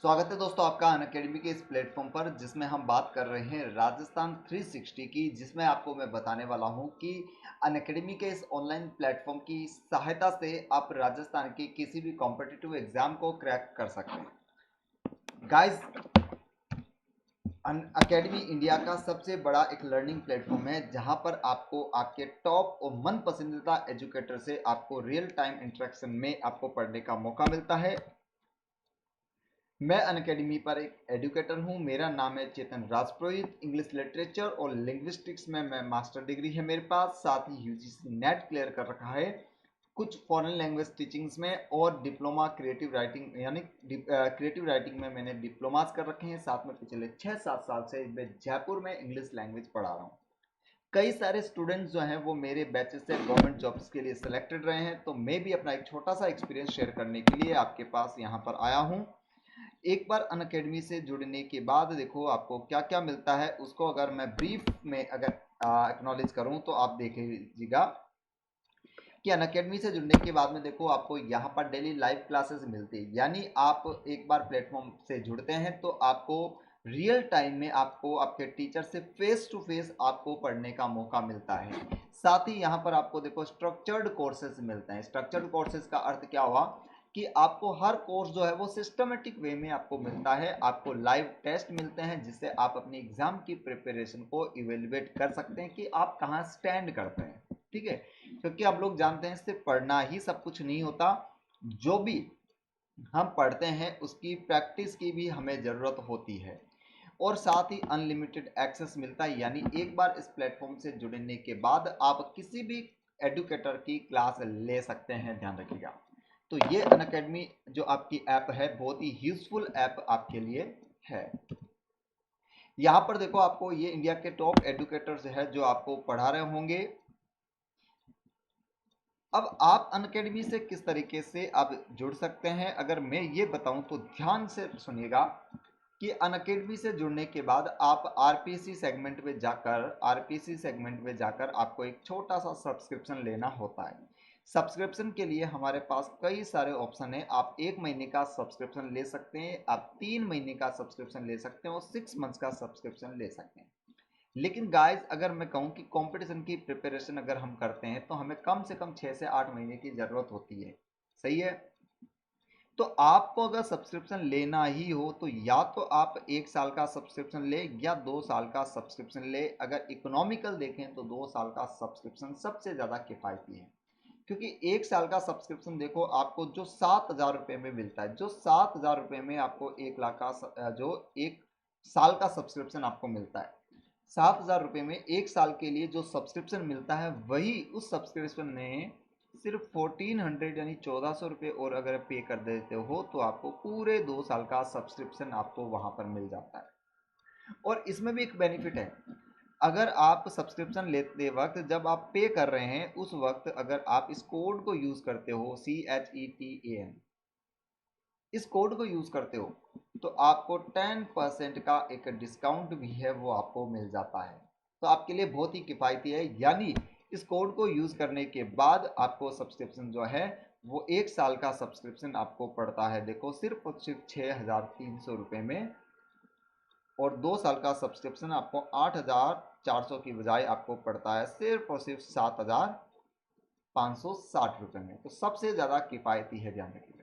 स्वागत है दोस्तों आपका अनअकैडमी के इस प्लेटफॉर्म पर जिसमें हम बात कर रहे हैं राजस्थान 360 की, जिसमें आपको मैं बताने वाला हूं कि अनअकैडमी के इस ऑनलाइन प्लेटफॉर्म की सहायता से आप राजस्थान के किसी भी कॉम्पिटिटिव एग्जाम को क्रैक कर सकते हैं। गाइस, अनअकैडमी इंडिया का सबसे बड़ा एक लर्निंग प्लेटफॉर्म है जहां पर आपको आपके टॉप और मन पसंदीदा एजुकेटर से आपको रियल टाइम इंटरेक्शन में आपको पढ़ने का मौका मिलता है। मैं अनअकैडमी पर एक एजुकेटर हूं। मेरा नाम है चेतन राजपुरोहित। इंग्लिश लिटरेचर और लिंग्विस्टिक्स में मैं मास्टर डिग्री है मेरे पास, साथ ही यूजीसी नेट क्लियर कर रखा है। कुछ फॉरेन लैंग्वेज टीचिंग्स में और डिप्लोमा क्रिएटिव राइटिंग यानी क्रिएटिव राइटिंग में मैंने डिप्लोमास कर रखे हैं। साथ में पिछले 6-7 साल से मैं जयपुर में इंग्लिश लैंग्वेज पढ़ा रहा हूँ। कई सारे स्टूडेंट्स जो हैं वो मेरे बैचेस से गवर्नमेंट जॉब्स के लिए सिलेक्टेड रहे हैं, तो मैं भी अपना एक छोटा सा एक्सपीरियंस शेयर करने के लिए आपके पास यहाँ पर आया हूँ। एक बार अनअकैडमी से जुड़ने के बाद देखो आपको क्या क्या मिलता है, उसको अगर मैं ब्रीफ में अगर एक्नॉलेज करूं तो आप देख लीजिएगा कि अनअकैडमी से जुड़ने के बाद में देखो आपको यहाँ पर डेली लाइव क्लासेस मिलती है। यानी आप एक बार प्लेटफॉर्म से जुड़ते हैं तो आपको रियल टाइम में आपको आपके टीचर से फेस टू फेस आपको पढ़ने का मौका मिलता है। साथ ही यहाँ पर आपको देखो स्ट्रक्चर्ड कोर्सेज मिलते हैं। स्ट्रक्चर्ड कोर्सेज का अर्थ क्या हुआ कि आपको हर कोर्स जो है वो सिस्टमेटिक वे में आपको मिलता है। आपको लाइव टेस्ट मिलते हैं जिससे आप अपनी एग्जाम की प्रिपरेशन को इवेलुएट कर सकते हैं कि आप कहाँ स्टैंड करते हैं। ठीक है, क्योंकि आप लोग जानते हैं सिर्फ पढ़ना ही सब कुछ नहीं होता, जो भी हम पढ़ते हैं उसकी प्रैक्टिस की भी हमें ज़रूरत होती है। और साथ ही अनलिमिटेड एक्सेस मिलता है, यानी एक बार इस प्लेटफॉर्म से जुड़ने के बाद आप किसी भी एडुकेटर की क्लास ले सकते हैं, ध्यान रखिएगा। तो ये अनअकैडमी जो आपकी ऐप है बहुत ही यूजफुल ऐप आपके लिए है। यहाँ पर देखो आपको ये इंडिया के टॉप एडुकेटर्स है जो आपको पढ़ा रहे होंगे। अब आप अनअकैडमी से किस तरीके से आप जुड़ सकते हैं अगर मैं ये बताऊं तो ध्यान से सुनिएगा कि अनअकैडमी से जुड़ने के बाद आप आरपीसी सेगमेंट में जाकर आपको एक छोटा सा सब्सक्रिप्शन लेना होता है। सब्सक्रिप्शन के लिए हमारे पास कई सारे ऑप्शन है। आप 1 महीने का सब्सक्रिप्शन ले सकते हैं, आप 3 महीने का सब्सक्रिप्शन ले सकते हैं और 6 मंथ्स का सब्सक्रिप्शन ले सकते हैं। लेकिन गाइस, अगर मैं कहूं कि कंपटीशन की प्रिपरेशन अगर हम करते हैं तो हमें कम से कम 6 से 8 महीने की जरूरत होती है। सही है, तो आपको अगर सब्सक्रिप्शन लेना ही हो तो या तो आप 1 साल का सब्सक्रिप्शन ले या 2 साल का सब्सक्रिप्शन ले। अगर इकोनॉमिकल देखें तो 2 साल का सब्सक्रिप्शन सबसे ज़्यादा किफ़ायती है, क्योंकि 1 साल का सब्सक्रिप्शन देखो आपको जो 7,000 रुपये में मिलता है, जो 7,000 रुपये में आपको 1 लाख का जो 1 साल का सब्सक्रिप्शन आपको मिलता है, 7,000 रुपये में 1 साल के लिए जो सब्सक्रिप्शन मिलता है, वही उस सब्सक्रिप्शन में सिर्फ 1400 यानी 1400 रुपये और अगर पे कर देते हो तो आपको पूरे 2 साल का सब्सक्रिप्शन आपको वहां पर मिल जाता है। और इसमें भी एक बेनिफिट है, अगर आप सब्सक्रिप्शन लेते वक्त जब आप पे कर रहे हैं उस वक्त अगर आप इस कोड को यूज करते हो CHETAN, इस कोड को यूज करते हो तो आपको 10% का एक डिस्काउंट भी है वो आपको मिल जाता है। तो आपके लिए बहुत ही किफ़ायती है। यानी इस कोड को यूज करने के बाद आपको सब्सक्रिप्शन जो है वो 1 साल का सब्सक्रिप्शन आपको पड़ता है, देखो सिर्फ 6,300 रुपये में। और 2 साल का सब्सक्रिप्शन आपको 8,400 की बजाय आपको पड़ता है सिर्फ और सिर्फ 7,560 रुपये में। तो सबसे ज़्यादा किफ़ायती है, ध्यान रखिएगा।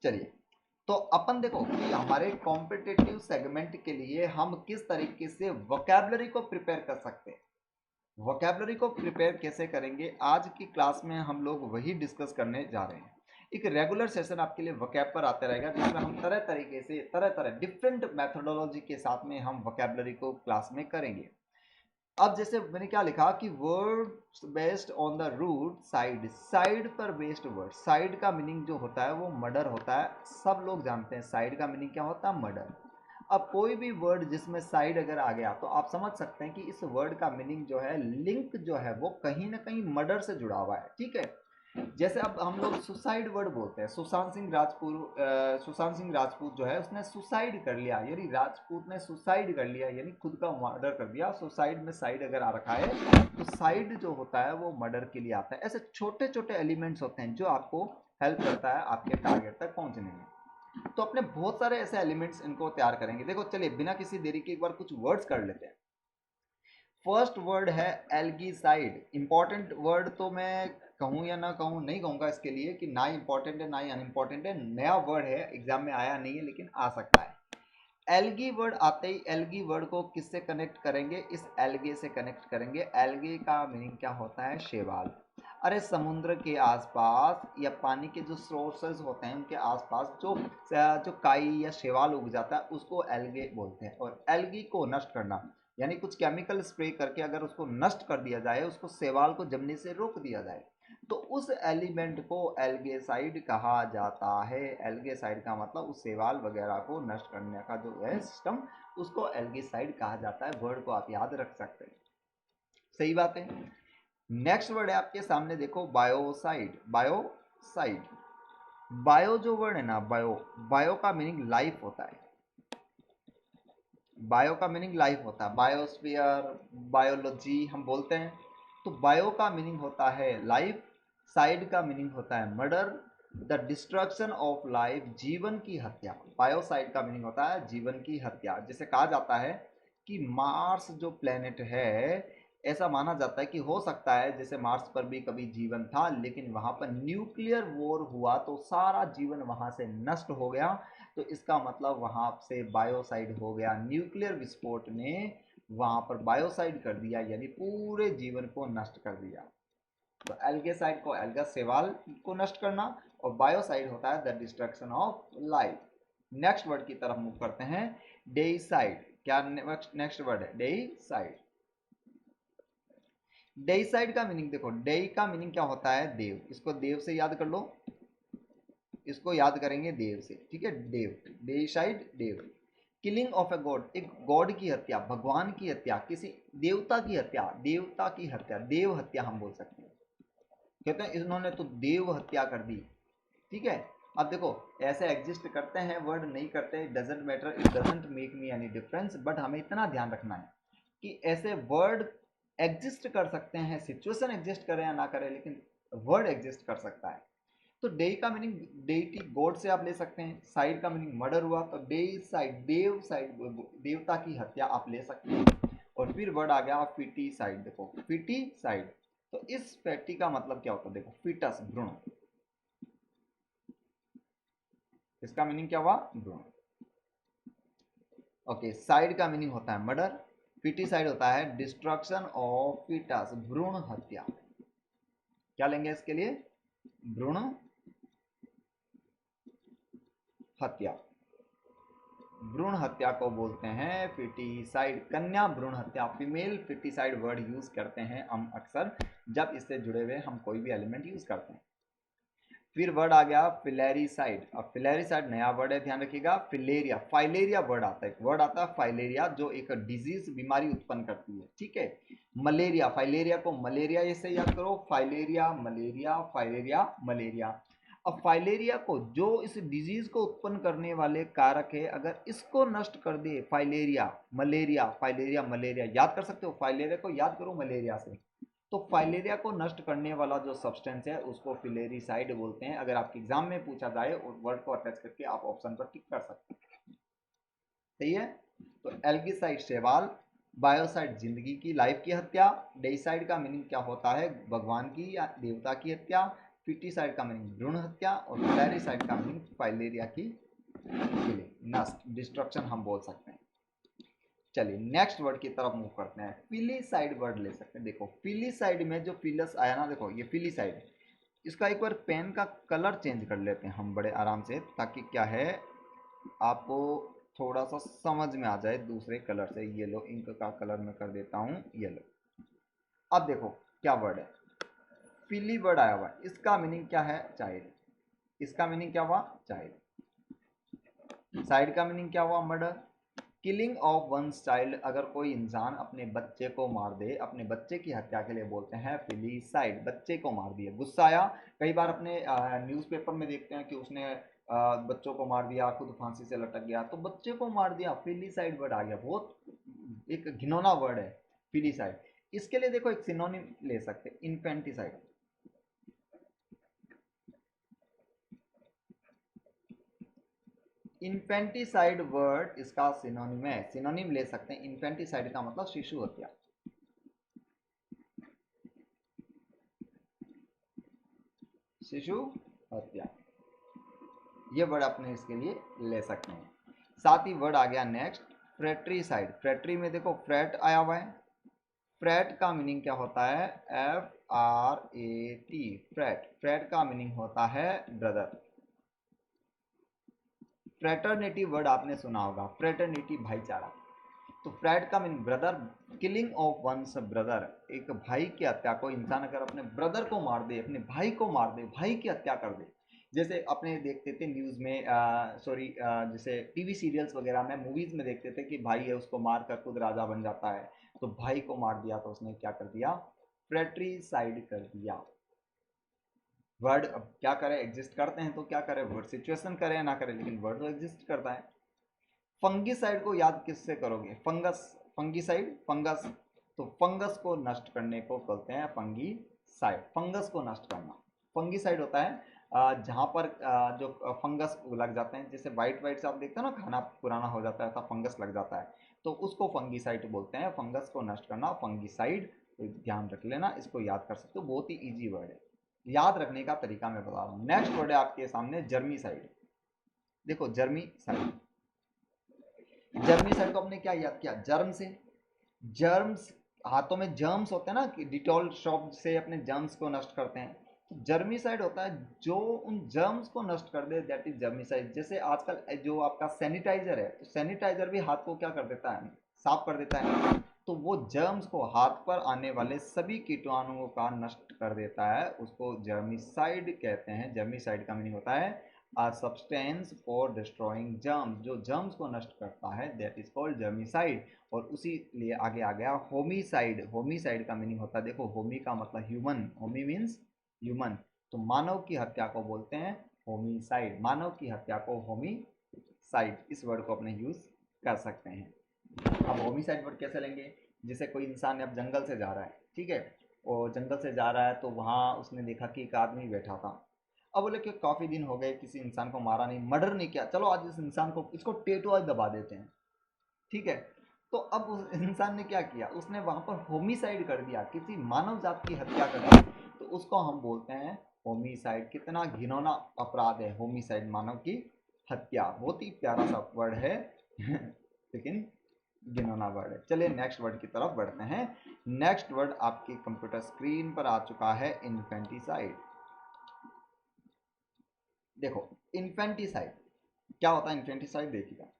चलिए, तो अपन देखो कि हमारे कॉम्पिटिटिव सेगमेंट के लिए हम किस तरीके से वोकैबुलरी को प्रिपेयर कर सकते हैं। वोकैबुलरी को प्रिपेयर कैसे करेंगे, आज की क्लास में हम लोग वही डिस्कस करने जा रहे हैं। एक रेगुलर सेशन आपके लिए वोकैब पर आता रहेगा जिसमें हम तरह तरीके से तरह डिफरेंट मेथोडोलॉजी के साथ में हम वोकैबुलरी को क्लास में करेंगे। अब जैसे मैंने क्या लिखा कि word based on the root side, side पर बेस्ड वर्ड। साइड का मीनिंग जो होता है वो मर्डर होता है, सब लोग जानते हैं साइड का मीनिंग क्या होता है, मर्डर। अब कोई भी वर्ड जिसमें साइड अगर आ गया तो आप समझ सकते हैं कि इस वर्ड का मीनिंग जो है, लिंक जो है वो कहीं ना कहीं मर्डर से जुड़ा हुआ है। ठीक है, जैसे अब हम लोग सुसाइड वर्ड बोलते हैं। सुशांत सिंह राजपूत जो है उसने सुसाइड कर लिया, यानी राजपूत ने सुसाइड कर लिया यानी खुद का मर्डर कर दिया। सुसाइड में साइड अगर आ रखा है तो साइड जो होता है वो मर्डर के लिए आता है। ऐसे छोटे छोटे एलिमेंट्स होते हैं जो आपको हेल्प करता है आपके टारगेट तक पहुंचने में। तो अपने बहुत सारे ऐसे एलिमेंट्स इनको तैयार करेंगे। देखो चलिए बिना किसी देरी के एक बार कुछ वर्ड्स कर लेते हैं। फर्स्ट वर्ड है एल्गीसाइड। इंपॉर्टेंट वर्ड तो मैं कहूँ या ना कहूँ, नहीं कहूँगा इसके लिए कि ना ही इंपॉर्टेंट है ना ही अनइम्पॉर्टेंट है, नया वर्ड है, एग्जाम में आया नहीं है लेकिन आ सकता है। एल्गी वर्ड आते ही एल्गी वर्ड को किससे कनेक्ट करेंगे, इस एल्गे से कनेक्ट करेंगे। एल्गे का मीनिंग क्या होता है, शैवाल। अरे समुद्र के आसपास या पानी के जो सोर्सेज होते हैं उनके आसपास जो जो काई या शैवाल उग जाता है उसको एल्गे बोलते हैं। और एल्गी को नष्ट करना यानी कुछ केमिकल स्प्रे करके अगर उसको नष्ट कर दिया जाए, उसको शैवाल को जमने से रोक दिया जाए, तो उस एलिमेंट को एल्गेसाइड कहा जाता है। एल्गेसाइड का मतलब उस शैवाल वगैरह को नष्ट करने का जो है सिस्टम, उसको एल्गेसाइड कहा जाता है। वर्ड को आप याद रख सकते हैं, सही बात है। नेक्स्ट वर्ड है आपके सामने, देखो बायोसाइड। बायोसाइड, बायो जो वर्ड है ना, बायो, बायो का मीनिंग लाइफ होता है। बायो का मीनिंग लाइफ होता है, बायोस्फीयर, बायोलॉजी हम बोलते हैं। तो बायो का मीनिंग होता है लाइफ, साइड का मीनिंग होता है murder, the destruction of life, जीवन की हत्या। बायोसाइड का मीनिंग होता है जीवन की हत्या। जैसे कहा जाता है कि मार्स जो प्लेनेट है, ऐसा माना जाता है कि हो सकता है जैसे मार्स पर भी कभी जीवन था, लेकिन वहां पर न्यूक्लियर वॉर हुआ तो सारा जीवन वहां से नष्ट हो गया। तो इसका मतलब वहां से बायोसाइड हो गया, न्यूक्लियर विस्फोट ने वहां पर बायोसाइड कर दिया, यानी पूरे जीवन को नष्ट कर दिया। तो एल्गेसाइड को एल्गा शैवाल को नष्ट करना, और बायोसाइड होता है the destruction of life. Next word की तरफ मूव करते हैं, डेइसाइड। क्या नेक्स्ट वर्ड है, डेइसाइड। डेइसाइड का मीनिंग देखो, डेई का मीनिंग क्या होता है, देव। इसको देव से याद कर लो, इसको याद करेंगे देव से, ठीक है। देव, डेइसाइड देव। किलिंग ऑफ ए गॉड, एक गॉड की हत्या, भगवान की हत्या, किसी देवता की हत्या, देवता की हत्या, देव हत्या हम बोल सकते हैं। कहते हैं इन्होंने तो देव हत्या कर दी, ठीक है। अब देखो ऐसे एग्जिस्ट करते हैं वर्ड, नहीं करते, doesn't matter, it doesn't make me any difference, but हमें इतना ध्यान रखना है कि ऐसे वर्ड एग्जिस्ट कर सकते हैं, सिचुएशन एग्जिस्ट करें या ना करें, लेकिन वर्ड एग्जिस्ट कर सकता है। तो डेई का मीनिंग डेटी गॉड से आप ले सकते हैं, साइड का मीनिंग मर्डर हुआ, तो डेई साइड देव साइड, देवता की हत्या आप ले सकते हैं। और फिर वर्ड आ गया फिटी साइड। देखो फिटी साइड, तो इस फैटी का मतलब क्या होता है, देखो फिटस भ्रूण, इसका मीनिंग क्या हुआ, भ्रूण। ओके, साइड का मीनिंग होता है मर्डर, फिटी साइड होता है डिस्ट्रक्शन ऑफ फिटस, भ्रूण हत्या। क्या लेंगे इसके लिए, भ्रूण हत्या। भ्रूण हत्या को बोलते हैं फिटिसाइड, कन्या भ्रूण हत्या, फीमेल फिटिसाइड वर्ड यूज करते हैं हम अक्सर जब इससे जुड़े हुए हम कोई भी एलिमेंट यूज करते हैं। फिर वर्ड आ गया फिलेरिसाइड। अब फिलेरिसाइड नया वर्ड है, ध्यान रखिएगा। फिलेरिया, फाइलेरिया वर्ड आता है, एक वर्ड आता है फाइलेरिया जो एक डिजीज बीमारी उत्पन्न करती है, ठीक है। मलेरिया, फाइलेरिया को मलेरिया ऐसे याद करो, फाइलेरिया मलेरिया, फाइलेरिया मलेरिया। अब फाइलेरिया को, जो इस डिजीज को उत्पन्न करने वाले कारक है, अगर इसको नष्ट कर दे, फाइलेरिया मलेरिया, फाइलेरिया मलेरिया याद कर सकते हो, फाइलेरिया को याद करो मलेरिया से। तो फाइलेरिया को नष्ट करने वाला जो सब्सटेंस है उसको फिलेरिसाइड बोलते हैं। अगर आपके एग्जाम में पूछा जाए और वर्ड को अटैच करके आप ऑप्शन पर टिक कर सकते हैं, सही है। तो एल्गीसाइड शैवाल, बायोसाइड जिंदगी की, लाइफ की हत्या, डेइसाइड का मीनिंग क्या होता है, भगवान की या देवता की हत्या, फिटिसाइड का मीनिंग भ्रूण हत्या, और फिलेरिसाइड का मीनिंग फाइलेरिया की किलिंग, नष्ट, डिस्ट्रक्शन हम बोल सकते हैं। चलिए नेक्स्ट वर्ड की तरफ मूव करते हैं, फिलीसाइड वर्ड ले सकते हैं। देखो फिलीसाइड में जो फिलस आया ना, देखो ये फिलीसाइड, इसका एक बार पेन का कलर चेंज कर लेते हैं हम बड़े आराम से, ताकि क्या है आपको थोड़ा सा समझ में आ जाए दूसरे कलर से। येलो इंक का कलर मैं कर देता हूँ येलो। अब देखो क्या वर्ड है, फिली वर्ड आया हुआ है, इसका मीनिंग क्या है, चाइल्ड। इसका मीनिंग क्या हुआ, चाइल्ड। साइड का मीनिंग क्या हुआ, murder. Killing of one's child, अगर कोई इंसान अपने बच्चे को मार दे, अपने बच्चे की हत्या के लिए बोलते हैं फिलीसाइड, बच्चे को मार दिया, गुस्सा आया। कई बार अपने न्यूज़पेपर में देखते हैं कि उसने बच्चों को मार दिया, खुद फांसी से लटक गया, तो बच्चे को मार दिया, फिलीसाइड वर्ड आ गया। बहुत एक घिनौना वर्ड है फिलीसाइड। इसके लिए देखो एक सिनोनिम ले सकते हैं, इन्फेंटिसाइड। इन्फेंटिसाइड वर्ड इसका सिनोनिम है, सिनोनिम ले सकते हैं। इन्फेंटिसाइड का मतलब शिशु हत्या, शिशु हत्या, ये वर्ड अपने इसके लिए ले सकते हैं। साथ ही वर्ड आ गया नेक्स्ट फ्रेट्रीसाइड। फ्रेट्री में देखो फ्रेट आया हुआ है, फ्रेट का मीनिंग क्या होता है, FRAT, फ्रेट। फ्रेट का मीनिंग होता है ब्रदर। फ्रेटर्निटी वर्ड आपने सुना होगा, फ्रेटर्निटी भाईचारा। तो फ्रेट का meaning brother, killing of one's brother, एक भाई की हत्या को, इंसान अगर अपने ब्रदर को मार दे, अपने भाई को मार दे, भाई की हत्या कर दे। जैसे अपने देखते थे न्यूज़ में, सॉरी, जैसे टीवी सीरियल्स वगैरह में, मूवीज में देखते थे कि भाई है उसको मार कर खुद राजा बन जाता है। तो भाई को मार दिया तो उसने क्या कर दिया, फ्रेट्रीसाइड कर दिया। वर्ड अब क्या करे, एग्जिस्ट करते हैं तो क्या करे, वर्ड सिचुएशन करे या ना करे, लेकिन वर्ड तो एग्जिस्ट करता है। फंगिसाइड को याद किससे करोगे, फंगस, फंगिसाइड, फंगस। तो फंगस को नष्ट करने को बोलते हैं फंगिसाइड, फंगस को नष्ट करना। फंगिसाइड होता है जहाँ पर जो फंगस लग जाते हैं, जैसे वाइट वाइट से आप देखते हो ना, खाना पुराना हो जाता है तो फंगस लग जाता है, तो उसको फंगिसाइड बोलते हैं। फंगस को नष्ट करना फंगिसाइड, तो ध्यान रख लेना, इसको याद कर सकते हो, बहुत ही ईजी वर्ड है, याद रखने का तरीका मैं बता रहा हूँ। नेक्स्ट वर्ड है आपके सामने जर्मीसाइड। देखो जर्मीसाइड, जर्मीसाइड को आपने क्या याद किया, जर्म से, जर्म्स, हाथों में जर्म्स होते हैं ना, कि डिटॉल शॉप से अपने जर्म्स को नष्ट करते हैं। तो जर्मीसाइड होता है जो उन जर्म्स को नष्ट कर दे, दैट इज जर्मीसाइड। जैसे आजकल जो आपका सैनिटाइजर है, तो सैनिटाइजर भी हाथ को क्या कर देता है, साफ कर देता है। तो वो जर्म्स को, हाथ पर आने वाले सभी कीटाणुओं का नष्ट कर देता है, उसको जर्मीसाइड कहते हैं। जर्मीसाइड का मीनिंग होता है a substance for destroying germs, जो germs को नष्ट करता है, that is called germicide। और उसी लिए आगे आ गया होमिसाइड। होमिसाइड का मीनिंग होता है, देखो होमी का मतलब ह्यूमन, होमी मीन्स ह्यूमन, तो मानव की हत्या को बोलते हैं होमिसाइड, मानव की हत्या को होमिसाइड, इस वर्ड को अपने यूज कर सकते हैं। अब होमिसाइड वर्ड कैसे लेंगे, जैसे कोई इंसान अब जंगल से जा रहा है, ठीक है, और जंगल से जा रहा है तो वहाँ उसने देखा कि एक आदमी बैठा था। अब बोले कि काफी दिन हो गए किसी इंसान को मारा नहीं, मर्डर नहीं किया, चलो आज इस इंसान को, इसको टेटू आज दबा देते हैं, ठीक है। तो अब उस इंसान ने क्या किया, उसने वहां पर होमिसाइड कर दिया, किसी मानव जात की हत्या कर दी, तो उसको हम बोलते हैं होमिसाइड। कितना घिनौना अपराध है होमिसाइड, मानव की हत्या। बहुत ही प्यारा सा वर्ड है लेकिन घिनौना वर्ड है। चलिए नेक्स्ट वर्ड की तरफ बढ़ते हैं। नेक्स्ट वर्ड आपकी कंप्यूटर स्क्रीन पर आ चुका है, इन्फेंटिसाइड। देखो इन्फेंटिसाइड क्या होता है, इन्फेंटिसाइड देखिएगा,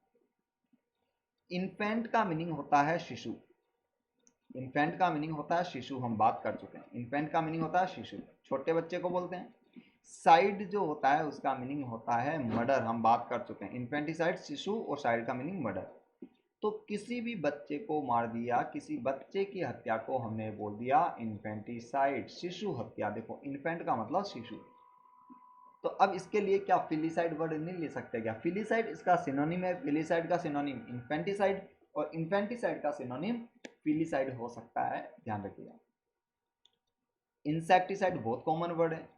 इन्फेंट का मीनिंग होता है शिशु, इन्फेंट का मीनिंग होता है शिशु, हम बात कर चुके हैं। इन्फेंट का मीनिंग होता है शिशु, छोटे बच्चे को बोलते हैं। साइड जो होता है उसका मीनिंग होता है मर्डर, हम बात कर चुके हैं। इन्फेंटिसाइड शिशु, और साइड का मीनिंग मर्डर। तो किसी भी बच्चे को मार दिया, किसी बच्चे की हत्या को हमने बोल दिया इन्फेंटिसाइड, शिशु हत्या। देखो इन्फेंट का मतलब शिशु। तो अब इसके लिए क्या फिलिसाइड वर्ड नहीं ले सकते क्या, फिलिसाइड इसका सिनोनिम है, फिलिसाइड का सिनोनिम इन्फेंटिसाइड, और इन्फेंटिसाइड का सिनोनिम फिलिसाइड हो सकता है, ध्यान रखिएगा। इंसेक्टिसाइड बहुत कॉमन वर्ड है।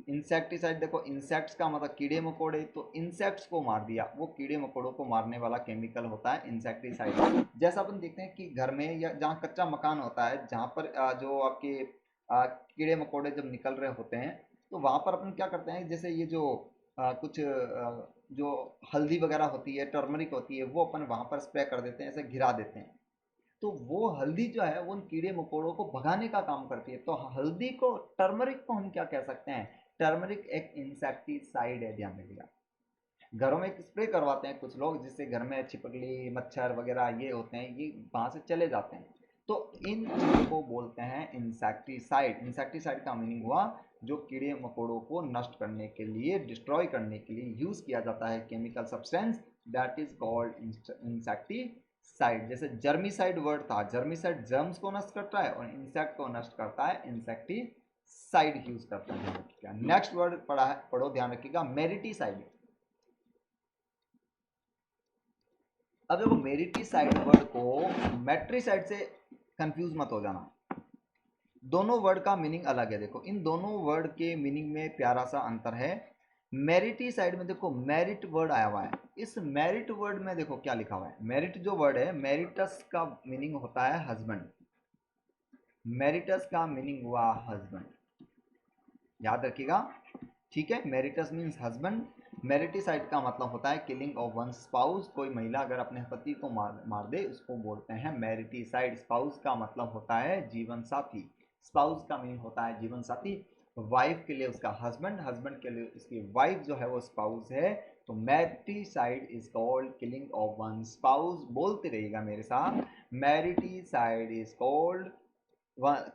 इंसेक्टिसाइड देखो, इंसेक्ट्स का मतलब कीड़े मकोड़े, तो इंसेक्ट्स को मार दिया, वो कीड़े मकोड़ों को मारने वाला केमिकल होता है इंसेक्टिसाइड। जैसा अपन देखते हैं कि घर में या जहाँ कच्चा मकान होता है, जहाँ पर जो आपके कीड़े मकोड़े जब निकल रहे होते हैं, तो वहाँ पर अपन क्या करते हैं, जैसे ये जो कुछ जो हल्दी वगैरह होती है, टर्मरिक होती है, वो अपन वहाँ पर स्प्रे कर देते हैं, ऐसे घिरा देते हैं। तो वो हल्दी जो है वो उन कीड़े मकोड़ों को भगाने का काम करती है। तो हल्दी को, टर्मरिक को हम क्या कह सकते हैं, टर्मरिक एक इंसेक्टिसाइड है, ध्यान रखिएगा। घरों में एक स्प्रे करवाते हैं कुछ लोग, जिससे घर में छिपकली मच्छर वगैरह ये होते हैं, ये वहां से चले जाते हैं। तो इन चीज़ों को बोलते हैं इंसेक्टिसाइड। इंसेक्टिसाइड का मीनिंग हुआ जो कीड़े मकोड़ों को नष्ट करने के लिए, डिस्ट्रॉय करने के लिए यूज किया जाता है chemical substance, that is called insecticide. जैसे जर्मीसाइड वर्ड था, जर्मीसाइड जर्म्स को नष्ट करता है, और इंसेक्ट को नष्ट करता है इंसेक्टिसाइड यूज करता है, ध्यान रखिएगा। नेक्स्ट वर्ड पढ़ा है, पढ़ो ध्यान रखिएगा, मेरिटिसाइड। अब देखो मेरिटिसाइड वर्ड को मैट्रिसाइड से कंफ्यूज मत हो जाना, दोनों वर्ड का मीनिंग अलग है। देखो इन दोनों वर्ड के मीनिंग में प्यारा सा अंतर है। मेरिटी साइड में देखो मेरिट वर्ड आया हुआ है। इस मेरिट वर्ड में देखो क्या लिखा हुआ है। मेरिट जो वर्ड है, मेरिटस का मीनिंग होता है हस्बैंड। मेरिटस का मीनिंग हुआ हस्बैंड, याद रखिएगा, ठीक है। Merits means husband. मेरिटिसाइड का मतलब होता है किलिंग ऑफ वन स्पाउस। कोई महिला अगर अपने पति को मार दे उसको बोलते हैं मेरिटिसाइड। स्पाउस का मतलब होता है जीवन साथी। स्पाउस का मीनिंग होता है जीवन साथी। वाइफ के लिए उसका हस्बैंड, हस्बैंड के लिए उसकी वाइफ जो है वो स्पाउस है। तो mariticide is called killing of one spouse. बोलते रहिएगा मेरे साथ, mariticide is called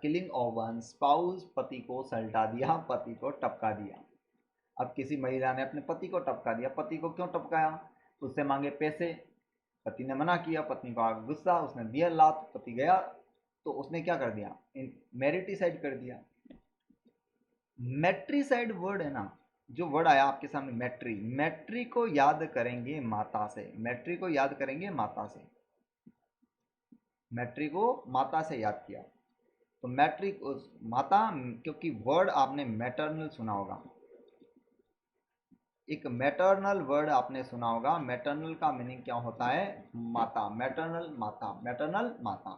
killing of one spouse. पति को सल्टा दिया, पति को टपका दिया। अब किसी महिला ने अपने पति को टपका दिया। पति को क्यों टपकाया? उससे मांगे पैसे, पति ने मना किया, पत्नी को गुस्सा, उसने दिया लात, पति गया, तो उसने क्या कर दिया? मेरिटिसाइड कर दिया। मेट्रीसाइड वर्ड है ना, जो वर्ड आया आपके सामने मेट्री, मेट्री को याद करेंगे माता से। मेट्री को याद करेंगे माता से। मेट्री को माता से याद किया तो मैट्री माता, क्योंकि वर्ड आपने मैटरनल सुना होगा। एक मैटरनल वर्ड आपने सुना होगा। मैटरनल का मीनिंग क्या होता है? माता। मैटरनल माता, मैटरनल माता।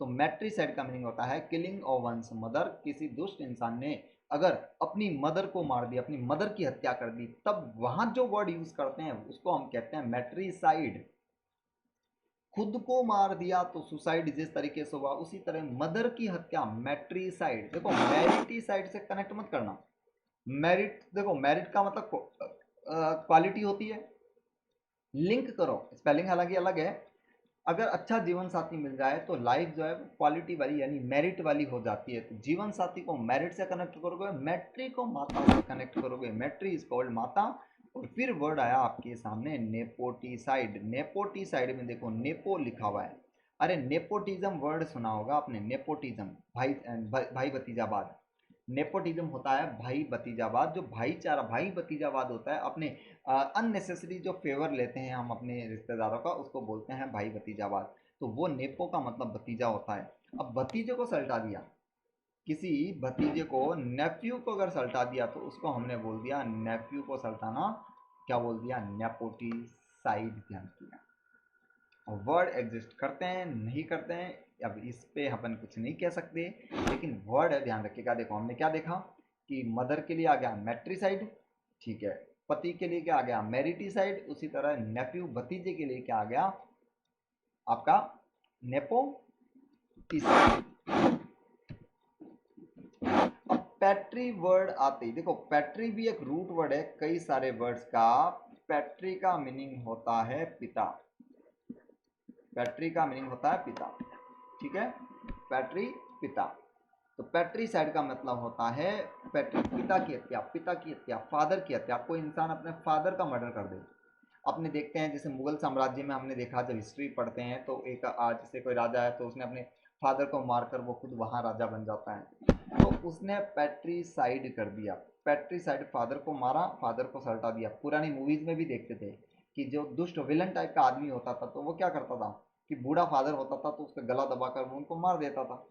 तो मैट्रीसाइड का मीनिंग होता है किलिंग ऑफ वंस मदर। किसी दुष्ट इंसान ने अगर अपनी मदर को मार दिया, अपनी मदर की हत्या कर दी, तब वहां जो वर्ड यूज करते हैं उसको हम कहते हैं मैट्रीसाइड। खुद को मार दिया तो सुसाइड जिस तरीके से हुआ, उसी तरह मदर की हत्या मैट्रीसाइड। देखो मैरिटीसाइड से कनेक्ट मत करना। मेरिट, देखो मेरिट का मतलब क्वालिटी होती है। लिंक करो, स्पेलिंग हालांकि अलग है। अगर अच्छा जीवन साथी मिल जाए तो लाइफ जो है क्वालिटी वाली यानी मेरिट वाली हो जाती है। तो जीवन साथी को मेरिट से कनेक्ट करोगे, मैट्री को माता से कनेक्ट करोगे। मैट्री इज कॉल्ड माता। और फिर वर्ड आया आपके सामने नेपोटिसाइड। नेपोटिसाइड में देखो नेपो लिखा हुआ है। अरे नेपोटिज्म वर्ड सुना होगा आपने, नेपोटिज्म, भाई भाई भतीजावाद। नेपोटिज्म होता है भाई भतीजावाद। जो भाईचारा, भाई भतीजावाद होता है, अपने अननेसेसरी जो फेवर लेते हैं हम अपने रिश्तेदारों का, उसको बोलते हैं भाई भतीजावाद। तो वो नेपो का मतलब भतीजा होता है। अब भतीजे को सल्टा दिया, किसी भतीजे को, नेफ्यू को अगर सल्टा दिया तो उसको हमने बोल दिया नेफ्यू को सल्टाना, क्या बोल दिया? नेपोटिसाइड। ध्यान किया, वर्ड एग्जिस्ट करते हैं नहीं करते हैं, अब इस पे अपन कुछ नहीं कह सकते, लेकिन वर्ड है, ध्यान रखिएगा। देखो हमने क्या देखा कि मदर के लिए आ गया मैट्रीसाइड, ठीक है। पति के लिए क्या आ गया? मेरिटीसाइड। उसी तरह नेफ्यू, भतीजे के लिए क्या आ गया आपका? नेपोटिसाइड। अब पैट्री वर्ड आते ही देखो, पैट्री भी एक रूट वर्ड है कई सारे वर्ड्स का। पैट्री का मीनिंग होता है पिता। पैट्री का मीनिंग होता है पिता, ठीक है। पैट्री पिता। तो पैट्रीसाइड का मतलब होता है पैट्री, पिता की हत्या, पिता की हत्या, फादर की हत्या। कोई इंसान अपने फादर का मर्डर कर दे। अपने देखते हैं जैसे मुगल साम्राज्य में हमने देखा, जब हिस्ट्री पढ़ते हैं तो एक आज जैसे कोई राजा है तो उसने अपने फादर को मारकर वो खुद वहां राजा बन जाता है, तो उसने पैट्रीसाइड कर दिया। पैट्रीसाइड, फादर को मारा, फादर को सल्टा दिया। पुरानी मूवीज में भी देखते थे कि जो दुष्ट विलन टाइप का आदमी होता था तो वो क्या करता था कि बूढ़ा फादर होता था तो उसका गला दबाकर वो उनको मार देता था,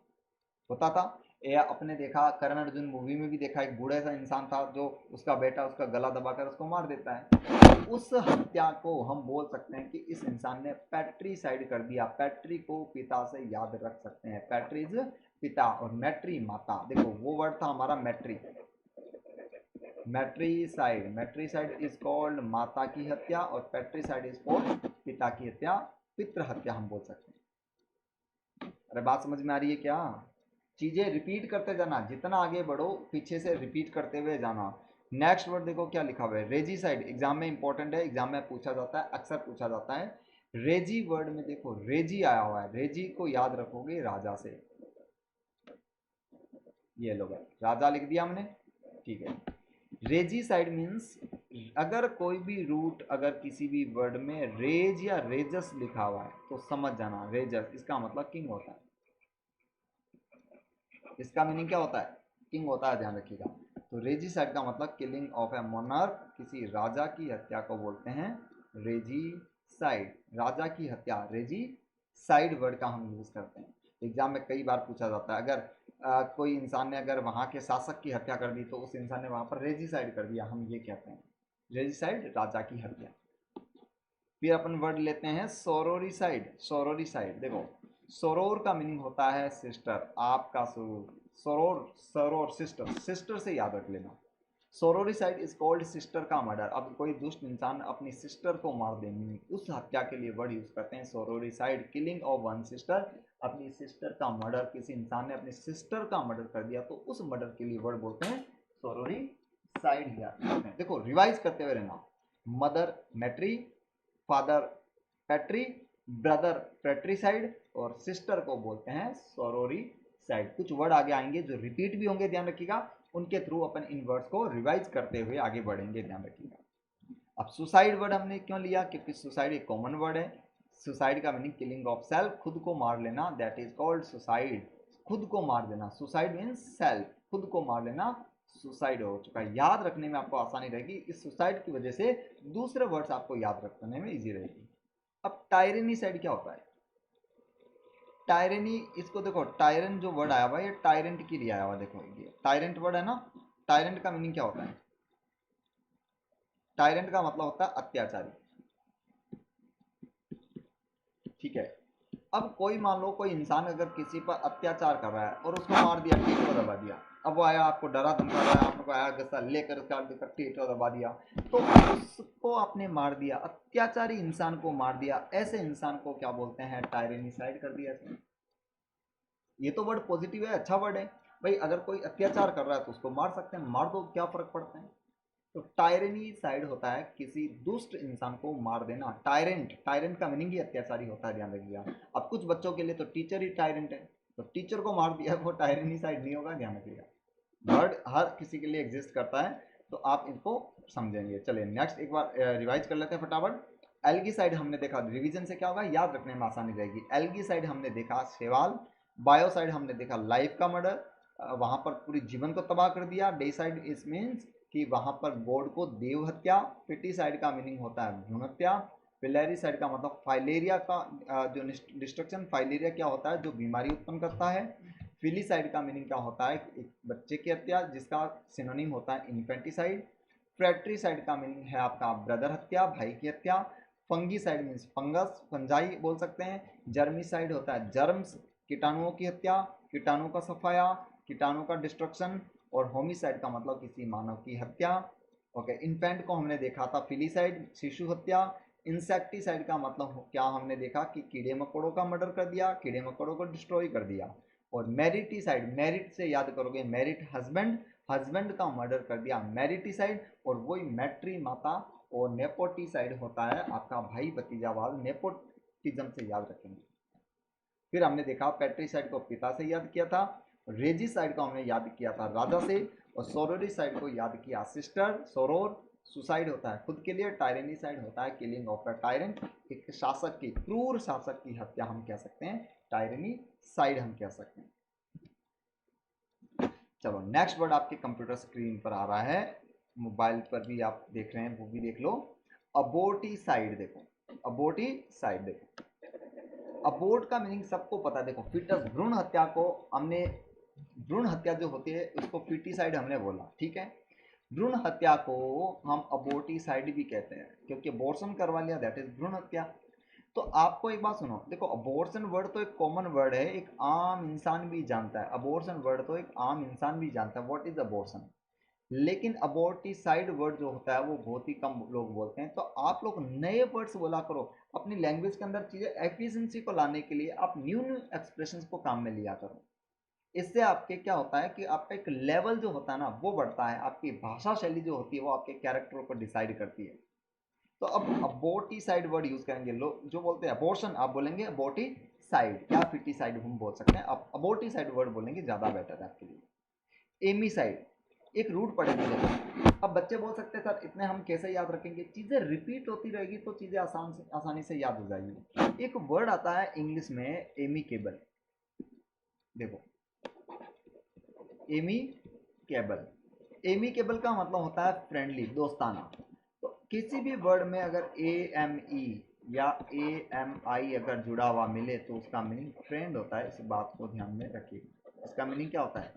होता था। या अपने देखा करण अर्जुन मूवी में भी देखा, एक बूढ़ा सा इंसान था जो उसका बेटा उसका गला दबाकर उसको मार देता है। उस हत्या को हम बोल सकते हैं कि इस इंसान ने पैट्रीसाइड कर दिया। पैट्री को पिता से याद रख सकते हैं। पैट्रीज पिता और मैट्री माता। देखो वो वर्ड था हमारा मैट्री, मैट्रीसाइड। मैट्रीसाइड इज कॉल्ड माता की हत्या और पैट्रीसाइड इज कॉल्ड पिता की हत्या, पितृ हत्या हम बोल सकते हैं। अरे बात समझ में आ रही है क्या? चीजें रिपीट करते जाना, जितना आगे बढ़ो पीछे से रिपीट करते हुए जाना। नेक्स्ट वर्ड देखो क्या लिखा हुआ है, रेजीसाइड। एग्जाम में इंपॉर्टेंट है, एग्जाम में पूछा जाता है, अक्सर पूछा जाता है। रेजी वर्ड में देखो रेजी आया हुआ है। रेजी को याद रखोगे राजा से। ये लो भाई, राजा लिख दिया हमने, ठीक है। रेजीसाइड मीन्स अगर कोई भी रूट, अगर किसी भी वर्ड में रेज या रेजस लिखा हुआ है तो समझ जाना रेजस, इसका मतलब किंग होता है। इसका मीनिंग क्या होता है? किंग होता है, ध्यान रखिएगा। तो रेजीसाइड का मतलब किलिंग ऑफ ए मोनार्क, किसी राजा की हत्या को बोलते हैं रेजीसाइड। राजा की हत्या, रेजीसाइड वर्ड का हम यूज करते हैं। एग्जाम में कई बार पूछा जाता है, अगर कोई इंसान ने अगर वहां के शासक की हत्या कर दी तो उस इंसान ने वहां पर रेजीसाइड कर दिया, हम ये कहते हैं। रेजिसाइड राजा की हत्या। फिर अपन वर्ड लेते हैं सोरोरिसाइड। सोरोरिसाइड देखो, सोरोर का मीनिंग होता है सिस्टर, आपका सुरूर। सोरोर सरोर सिस्टर, सिस्टर से याद रख लेना। सोरोरिसाइड इज कॉल्ड सिस्टर का मर्डर। अब कोई दुष्ट इंसान अपनी सिस्टर को मार देने, उस हत्या के लिए वर्ड यूज करते हैं सोरोरिसाइड। किलिंग ऑफ वन सिस्टर, अपनी सिस्टर का मर्डर, किसी इंसान ने अपनी सिस्टर का मर्डर कर दिया तो उस मर्डर के लिए वर्ड बोलते हैं सोरोरिसाइड। देखो रिवाइज करते हुए रहना। मदर मैट्री, फादर पैट्री, ब्रदर पैट्रीसाइड और सिस्टर को बोलते हैं सोरोरिसाइड। कुछ वर्ड आगे आएंगे जो रिपीट भी होंगे, ध्यान रखिएगा। उनके थ्रू अपन इन वर्ड्स को रिवाइज करते हुए आगे बढ़ेंगे, ध्यान रखिएगा। अब सुसाइड वर्ड हमने क्यों लिया? क्योंकि सुसाइड एक कॉमन वर्ड है। सुसाइड का मीनिंग किलिंग ऑफ सेल्फ, खुद को मार लेना, दैट इज कॉल्ड सुसाइड। खुद को मार देना, सुसाइड मीन्स सेल्फ, खुद को मार लेना सुसाइड हो चुका है। याद रखने में आपको आसानी रहेगी, इस सुसाइड की वजह से दूसरे वर्ड्स आपको याद रखने में इजी रहेगी। अब टायरेनिसाइड क्या होता है? टायरेनी, इसको देखो, टायरन जो वर्ड आया हुआ है ये टायरेंट के लिए आया हुआ। देखो ये टायरेंट वर्ड है ना, टायरेंट का मीनिंग क्या होता है? टायरेंट का मतलब होता है अत्याचारी, ठीक है। अब कोई मान लो कोई इंसान अगर किसी पर अत्याचार कर रहा है और उसको मार दिया, टीट को दबा दिया, अब वो आया आपको डरा धमका रहा है, आपको आया गस्सा लेकर टीट को दबा दिया, तो उसको आपने मार दिया, अत्याचारी इंसान को मार दिया, ऐसे इंसान को क्या बोलते हैं? टायरेनिसाइड कर दिया इसने। ये तो वर्ड पॉजिटिव है, अच्छा वर्ड है भाई। अगर कोई अत्याचार कर रहा है तो उसको मार सकते हैं, मार दो, क्या फर्क पड़ता है। तो टायरनी साइड होता है किसी दुष्ट इंसान को मार देना। टायरेंट, टायरेंट का मीनिंग ही अत्याचारी होता है, ध्यान रखिएगा। अब कुछ बच्चों के लिए तो टीचर ही टायरेंट है, तो टीचर को मार दिया वो टायरनी साइड नहीं होगा, ध्यान रखिएगा। वर्ड हर किसी के लिए एग्जिस्ट करता है, तो आप इनको समझेंगे। चलिए नेक्स्ट एक बार रिवाइज कर लेते हैं फटाफट। एल्गी साइड हमने देखा, रिवीजन से क्या होगा, याद रखने में आसानी रहेगी। एल्गी साइड हमने देखा शेवाल। बायोसाइड हमने देखा लाइफ का मर्डर, वहां पर पूरी जीवन को तबाह कर दिया। डेसाइड इज मीन्स कि वहां पर गॉड को देव हत्या। फिटिसाइड का मीनिंग होता है भ्रूण हत्या। फिलेरिसाइड का मतलब फाइलेरिया का जो डिस्ट्रक्शन, फाइलेरिया क्या होता है? जो बीमारी उत्पन्न करता है। फिलीसाइड का मीनिंग क्या होता है? एक बच्चे की हत्या, जिसका सिनोनिम होता है इन्फेंटिसाइड। फ्रेट्रीसाइड का मीनिंग है आपका ब्रदर हत्या, भाई की हत्या। फंगीसाइड मीन्स फंगस, फंजाई बोल सकते हैं। जर्मिसाइड होता है जर्म्स, कीटाणुओं की हत्या, कीटाणु का सफाया, कीटाणु का डिस्ट्रक्शन। और होमिसाइड का मतलब किसी मानव की हत्या। ओके, इन्फेंट को हमने देखा था फिलीसाइड, शिशु हत्या। इंसेक्टिसाइड का मतलब क्या हमने देखा कि कीड़े मकोड़ों का मर्डर कर दिया, कीड़े मकोड़ों को डिस्ट्रॉय कर दिया। और मेरिटिसाइड, मेरिट से याद करोगे, मेरिट हस्बैंड, हस्बैंड का मर्डर कर दिया मेरिटिसाइड। और वही मैट्री माता। और नेपोटिसाइड होता है आपका भाई भतीजावाद, नेपोटिज्म से याद रखेंगे। फिर हमने देखा पैट्रीसाइड को पिता से याद किया था, रेजिसाइड को हमने याद किया था राजा से, और सोरोरिसाइड को याद किया सिस्टर, सोरोर। सुसाइड होता है खुद के लिए, टायरेनिसाइड होता है किलिंग ऑफ अ टायरेंट, एक शासक की, क्रूर शासक की हत्या हम कह सकते हैं, टायरेनिसाइड हम कह सकते हैं। चलो नेक्स्ट वर्ड आपके कंप्यूटर स्क्रीन पर आ रहा है, मोबाइल पर भी आप देख रहे हैं, वो भी देख लो। अबोर्टिसाइड देखो, अबोर्टिसाइड देखो। अबोर्ट का मीनिंग सबको पता है, देखो फिटस, भ्रूण हत्या को हमने, भ्रूण हत्या जो होती है उसको फिटिसाइड हमने बोला, ठीक है। भ्रूण हत्या को हम अबोर्टिसाइड भी कहते हैं, क्योंकि अबॉर्शन करवा लिया, दैट इज भ्रूण हत्या। तो आपको एक बात सुनो, देखो अबॉर्शन वर्ड तो एक कॉमन वर्ड है, एक आम इंसान भी जानता है। अबॉर्शन वर्ड तो एक आम इंसान भी जानता है व्हाट इज अबॉर्शन। लेकिन अबॉर्टिसाइड वर्ड जो होता है वो बहुत ही कम लोग बोलते हैं। तो आप लोग नए वर्ड्स बोला करो, अपनी लैंग्वेज के अंदर चीजें एफिशिएंसी को लाने के लिए आप न्यू न्यू एक्सप्रेशंस को काम में लिया करो। इससे आपके क्या होता है कि आपका एक लेवल जो होता है ना वो बढ़ता है, आपकी भाषा शैली जो होती है वो आपके कैरेक्टर को डिसाइड करती है। तो अब अबोर्टिसाइड वर्ड यूज करेंगे, लोग जो बोलते हैं अबॉर्शन आप बोलेंगे अबोर्टिसाइड, क्या फिटिसाइड हम बोल सकते हैं, अब अबोर्टिसाइड वर्ड बोलेंगे ज्यादा बेटर है आपके लिए। एमिसाइड एक रूट पड़ेगी, देखो अब बच्चे बोल सकते हैं सर इतने हम कैसे याद रखेंगे, चीजें रिपीट होती रहेगी तो चीजें आसानी से याद हो जाएगी। एक वर्ड आता है इंग्लिश में एमिकेबल, देखो एमिकेबल, एमिकेबल का मतलब होता है फ्रेंडली, दोस्ताना। तो किसी भी वर्ड में अगर ए एम ई या ए एम आई अगर जुड़ा हुआ मिले तो उसका मीनिंग फ्रेंड होता है, इस बात को ध्यान में रखिए। इसका मीनिंग क्या होता है?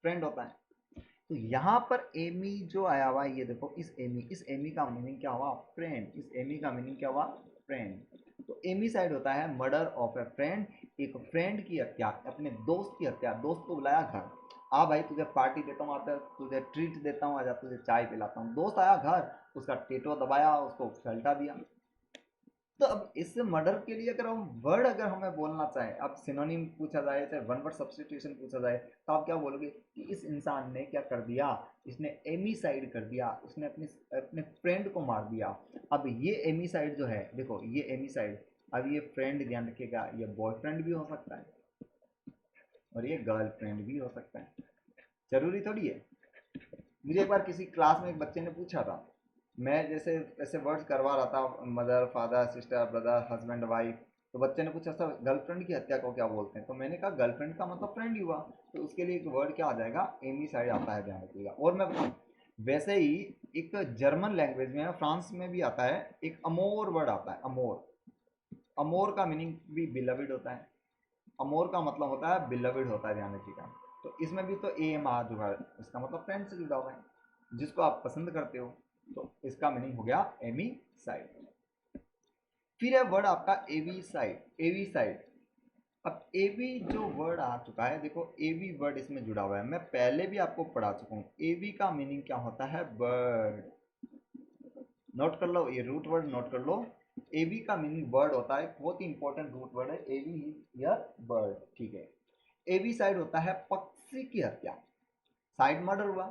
फ्रेंड होता है। तो यहाँ पर एमी जो आया हुआ है, ये देखो इस एमी का मीनिंग क्या हुआ? फ्रेंड। इस एमी का मीनिंग क्या हुआ? फ्रेंड। तो एमी साइड होता है मर्डर ऑफ ए फ्रेंड, एक फ्रेंड की हत्या, अपने दोस्त की हत्या। दोस्त को बुलाया घर, आ भाई तुझे पार्टी देता हूँ, आता तुझे ट्रीट देता हूँ, आजा तुझे चाय पिलाता हूँ। दोस्त आया घर, उसका टेटो दबाया, उसको फैल्टा दिया। तो अब इस मर्डर के लिए अगर हम वर्ड अगर हमें बोलना चाहें, अब सिनोनिम पूछा जाए, चाहे वन वर्ड सब्स्टिट्यूशन पूछा जाए, तो आप क्या बोलोगे कि इस इंसान ने क्या कर दिया? इसने एमीसाइड कर दिया, उसने अपने अपने फ्रेंड को मार दिया। अब ये एमीसाइड जो है, देखो ये एमीसाइड, अब ये फ्रेंड ध्यान रखिएगा, ये बॉयफ्रेंड भी हो सकता है और ये गर्लफ्रेंड भी हो सकता है, जरूरी थोड़ी है। मुझे एक बार किसी क्लास में एक बच्चे ने पूछा था, मैं जैसे ऐसे वर्ड्स करवा रहा था, mother father sister brother husband wife, तो बच्चे ने पूछा सर गर्लफ्रेंड की हत्या को क्या बोलते हैं? तो मैंने कहा गर्लफ्रेंड का मतलब फ्रेंड ही हुआ, तो उसके लिए एक वर्ड क्या आ जाएगा? एमी साइड आता है, ध्यान रखिएगा। और मैं बताऊँ, वैसे ही एक जर्मन लैंग्वेज में, फ्रांस में भी आता है, एक अमोर वर्ड आता है, अमोर। अमोर का मीनिंग भी बिलविड होता है, अमोर का मतलब होता है बिलविड होता है, ध्यान रखिएगा। तो इसमें भी तो ए एम आ चुका है, इसका मतलब फ्रेंड से जुड़ा हुआ है, जिसको आप पसंद करते हो। तो इसका मीनिंग हो गया एमी साइड। फिर है वर्ड आपका एवी साइड। एवी साइड, अब एवी जो वर्ड आ चुका है, देखो एवी वर्ड इसमें जुड़ा हुआ है, मैं पहले भी आपको पढ़ा चुका हूँ। एवी का मीनिंग क्या होता है? बर्ड। नोट कर लो, ये रूट वर्ड नोट कर लो। एवी का मीनिंग बर्ड होता है, बहुत ही इंपॉर्टेंट रूट वर्ड है। एवी इज योर बर्ड, ठीक है। एवी साइड होता है पक्षी की हत्या, साइड मर्डर हुआ।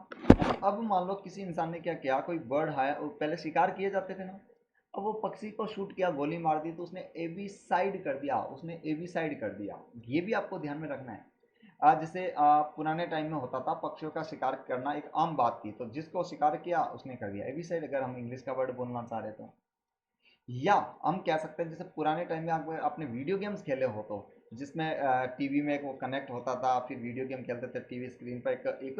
अब मान लो किसी इंसान ने क्या किया, कोई बर्ड है, और पहले शिकार किए जाते थे ना, अब वो पक्षी को शूट किया, गोली मार दी, तो उसने एवी साइड कर दिया, उसने एवी साइड कर दिया। ये भी आपको ध्यान में रखना है। जैसे पुराने टाइम में होता था, पक्षियों का शिकार करना एक आम बात थी, तो जिसको शिकार किया उसने कर दिया एवी साइड, अगर हम इंग्लिश का वर्ड बोलना चाह रहे तो। या हम कह सकते हैं, जैसे पुराने टाइम में आप अपने वीडियो गेम्स खेले हो, तो जिसमें टीवी में एक वो कनेक्ट होता था, फिर वीडियो गेम खेलते थे, टीवी स्क्रीन पर एक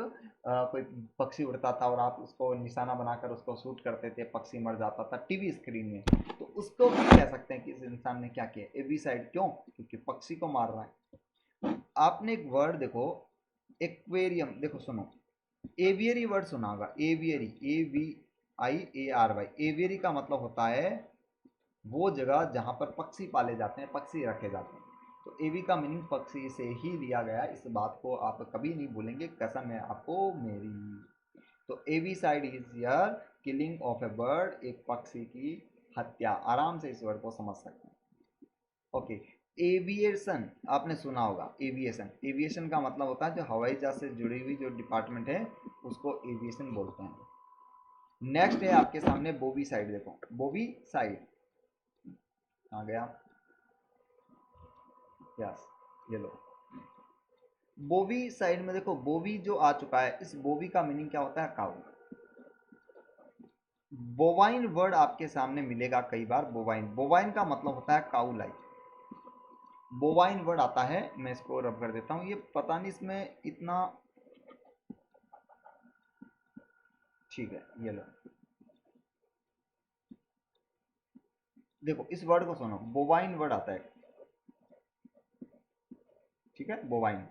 कोई पक्षी उड़ता था और आप उसको निशाना बनाकर उसको शूट करते थे, पक्षी मर जाता था टीवी स्क्रीन में। तो उसको भी कह सकते हैं कि इस इंसान ने क्या किया, एबीसाइड। क्यों? क्योंकि पक्षी को मार रहा है। आपने एक वर्ड देखो, एक्वेरियम, देखो सुनो, एवियरी वर्ड सुना होगा, एवियरी, AVIARY। एवियरी का मतलब होता है वो जगह जहां पर पक्षी पाले जाते हैं, पक्षी रखे जाते हैं। तो एवी का मीनिंग पक्षी से ही लिया गया, इस बात को आप कभी नहीं भूलेंगे, कसम है आपको मेरी। तो एवी साइड इज यर किलिंग ऑफ ए बर्ड, एक पक्षी की हत्या। आराम से इस वर्ड को समझ सकते हैं। ओके। एविएशन आपने सुना होगा, एविएशन। एविएशन का मतलब होता है जो हवाई जहाज से जुड़ी हुई जो डिपार्टमेंट है, उसको एविएशन बोलते हैं। नेक्स्ट है आपके सामने बोवी साइड, देखो बोवी साइड आ गया, यस, ये लो। बोवी साइड में देखो, बोवी जो आ चुका है, इस बोवी का मीनिंग क्या होता है? काऊ। बोवाइन वर्ड आपके सामने मिलेगा कई बार, बोवाइन। बोवाइन का मतलब होता है काऊ लाइक। बोवाइन वर्ड आता है, मैं इसको रब कर देता हूं, ये पता नहीं इसमें इतना, ठीक है, ये लो। देखो इस वर्ड को सुनो, बोवाइन वर्ड आता है, ठीक है, बोवाइन,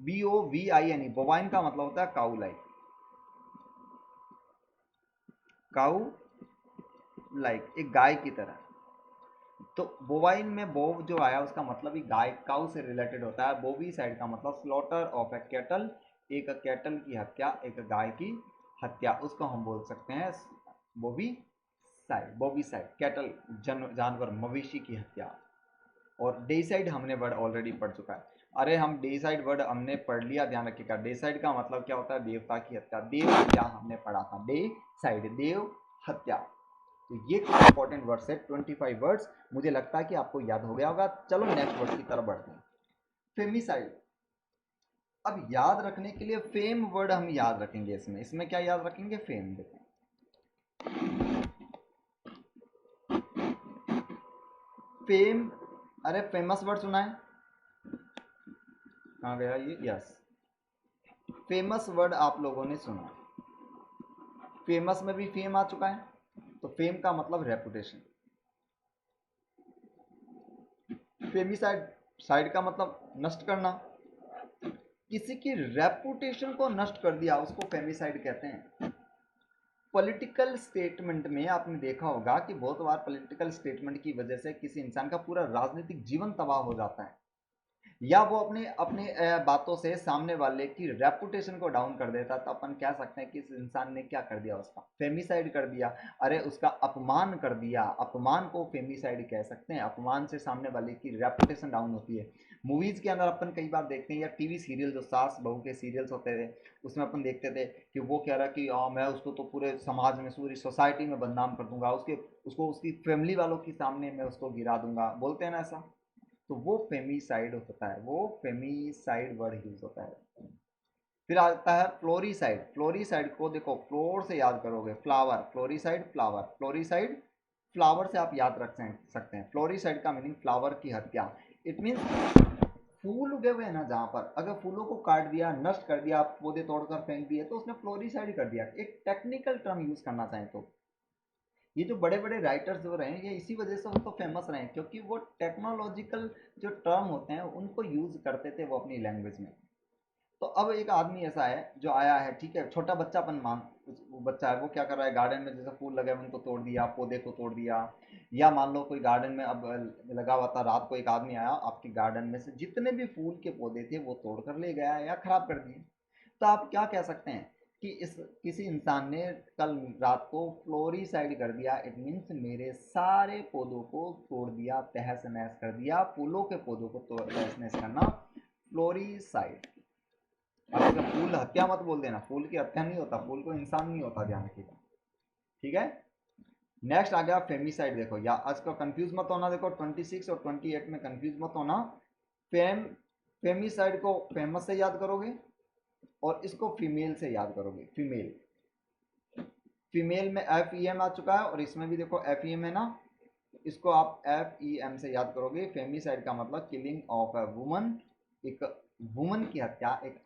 BOVINE। बोवाइन का मतलब होता है काऊ लाइक, काऊ लाइक, एक गाय की तरह। तो बोवाइन में बोव जो आया उसका मतलब ही गाय, काउ से रिलेटेड होता है। बोवी साइड का मतलब स्लॉटर ऑफ ए कैटल, एक कैटल की हत्या, एक गाय की हत्या, उसको हम बोल सकते हैं बोवी साइड। बोवी साइड कैटल, जानवर, मवेशी की हत्या। और डे साइड हमने वर्ड ऑलरेडी पढ़ चुका है। अरे हम डे साइड वर्ड हमने पढ़ लिया, ध्यान रखिएगा। डे साइड का मतलब क्या होता है? देवता की हत्या, देव हत्या हमने पढ़ा था, डे साइड, देव हत्या। तो ये कुछ इंपॉर्टेंट वर्ड्स है, 25 वर्ड्स, मुझे लगता है कि आपको याद हो गया होगा। चलो नेक्स्ट वर्ड की तरफ बढ़ते हैं, फेमिसाइड। अब याद रखने के लिए फेम वर्ड हम याद रखेंगे, इसमें इसमें क्या याद रखेंगे? फेम। देखो फेम, अरे फेमस वर्ड सुना है? कहाँ गया ये? यस, फेमस वर्ड आप लोगों ने सुना, फेमस में भी फेम आ चुका है, तो फेम का मतलब रेपुटेशन। फेमिसाइड, साइड का मतलब नष्ट करना, किसी की रेपुटेशन को नष्ट कर दिया, उसको फेमिसाइड कहते हैं। पॉलिटिकल स्टेटमेंट में आपने देखा होगा कि बहुत बार पॉलिटिकल स्टेटमेंट की वजह से किसी इंसान का पूरा राजनीतिक जीवन तबाह हो जाता है, या वो अपने अपने बातों से सामने वाले की रेपुटेशन को डाउन कर देता। तो अपन कह सकते हैं कि इस इंसान ने क्या कर दिया, उसका फेमिसाइड कर दिया। अरे उसका अपमान कर दिया, अपमान को फेमिसाइड कह सकते हैं। अपमान से सामने वाले की रेपुटेशन डाउन होती है। मूवीज के अंदर अपन कई बार देखते हैं, या टीवी सीरियल जो सास बहू के सीरियल्स होते थे, उसमें अपन देखते थे कि वो कह रहा कि मैं उसको तो पूरे समाज में, पूरी सोसाइटी में बदनाम कर दूंगा, उसको उसकी फैमिली वालों के सामने मैं उसको गिरा दूंगा, बोलते हैं ना ऐसा। तो वो फेमिसाइड होता है, वो फेमिसाइड वर्ड यूज होता है। फिर आता है फ्लोरिसाइड। फ्लोरिसाइड को देखो, फ्लोर से याद करोगे, फ्लावर, फ्लोरिसाइड फ्लावर, फ्लोरिसाइड फ्लावर से आप याद रख सकते हैं। फ्लोरिसाइड का मीनिंग फ्लावर की हत्या। इट मीन्स फूल उगे हुए हैं ना, जहां पर अगर फूलों को काट दिया, नष्ट कर दिया, पौधे तोड़कर फेंक दिए, तो उसने फ्लोरिसाइड कर दिया। एक टेक्निकल टर्म यूज करना चाहें तो ये जो बड़े बड़े राइटर्स जो रहे हैं, ये इसी वजह से वो तो फेमस रहे हैं, क्योंकि वो टेक्नोलॉजिकल जो टर्म होते हैं उनको यूज करते थे वो अपनी लैंग्वेज में। तो अब एक आदमी ऐसा है जो आया है, ठीक है, छोटा बच्चा अपन मान, वो बच्चा है, वो क्या कर रहा है, गार्डन में जैसे फूल लगे हुए उनको तोड़ दिया, पौधे को तोड़ दिया। या मान लो कोई गार्डन में अब लगा हुआ था, रात को एक आदमी आया, आपके गार्डन में से जितने भी फूल के पौधे थे वो तोड़ कर ले गया या खराब कर दिए। तो आप क्या कह सकते हैं कि इस किसी इंसान ने कल रात को फ्लोरिसाइड कर दिया। इट मीन्स मेरे सारे पौधों को तोड़ दिया, तहस नहस कर दिया, फूलों के पौधों को तहस नहस करना, फ्लोरिसाइड। अब इसका फूल हत्या मत बोल देना, फूल की हत्या नहीं होता, फूल को इंसान नहीं होता, ध्यान रखिएगा, ठीक है। नेक्स्ट आ गया फेमिसाइड। देखो या आज का कंफ्यूज मत होना, देखो 26 और 28 में कंफ्यूज मत होना। फेमिसाइड को फेमस से याद करोगे और इसको फीमेल से याद करोगे। फीमेल, फीमेल में एफ ई एम आ चुका है, और इसमें भी देखो एफ ई एम है ना, इसको आप एफ ई एम से याद करोगे। फेमिसाइड का मतलब किलिंग ऑफ अ वुमन, एक वुमन की हत्या, एक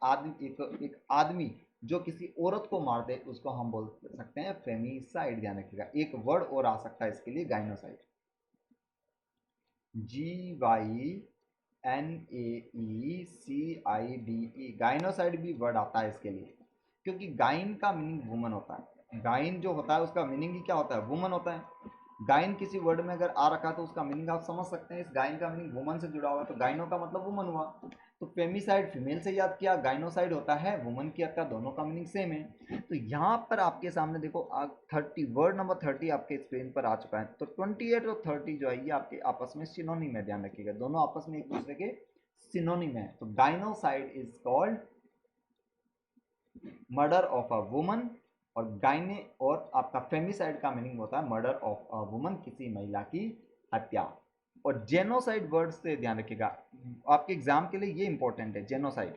आदमी जो किसी औरत को मार दे, उसको हम बोल सकते हैं फेमिसाइड। ध्यान रखिएगा, एक वर्ड और आ सकता है इसके लिए, गाइनोसाइड। GYNAECIDE, गाइनोसाइड भी वर्ड आता है इसके लिए, क्योंकि गाइन का मीनिंग वुमन होता है। गाइन जो होता है उसका मीनिंग ही क्या होता है, वुमन होता है। गाइन किसी वर्ड में अगर आ रखा है तो उसका मीनिंग आप समझ सकते हैं, इस गाइन का मीनिंग वुमन से जुड़ा हुआ है, तो गाइनो का मतलब वुमन हुआ। तो फेमिसाइड फीमेल से याद किया, गाइनोसाइड होता है वुमन की हत्या, दोनों का मीनिंग सेम है। तो यहाँ पर आपके सामने देखो 30, वर्ड नंबर 30 आपके स्क्रीन पर आ चुका है। तो 28 और 30 जो है ये आपके आपस में सिनोनिम है, ध्यान रखिएगा, दोनों आपस में एक दूसरे के सिनोनिम है। तो gynocide is called murder of a woman, और गाइने और आपका फेमिसाइड का मीनिंग होता है मर्डर ऑफ अ वुमन, किसी महिला की हत्या। और जेनोसाइड वर्ड से ध्यान रखिएगा, आपके एग्जाम के लिए ये इंपॉर्टेंट है। जेनोसाइड,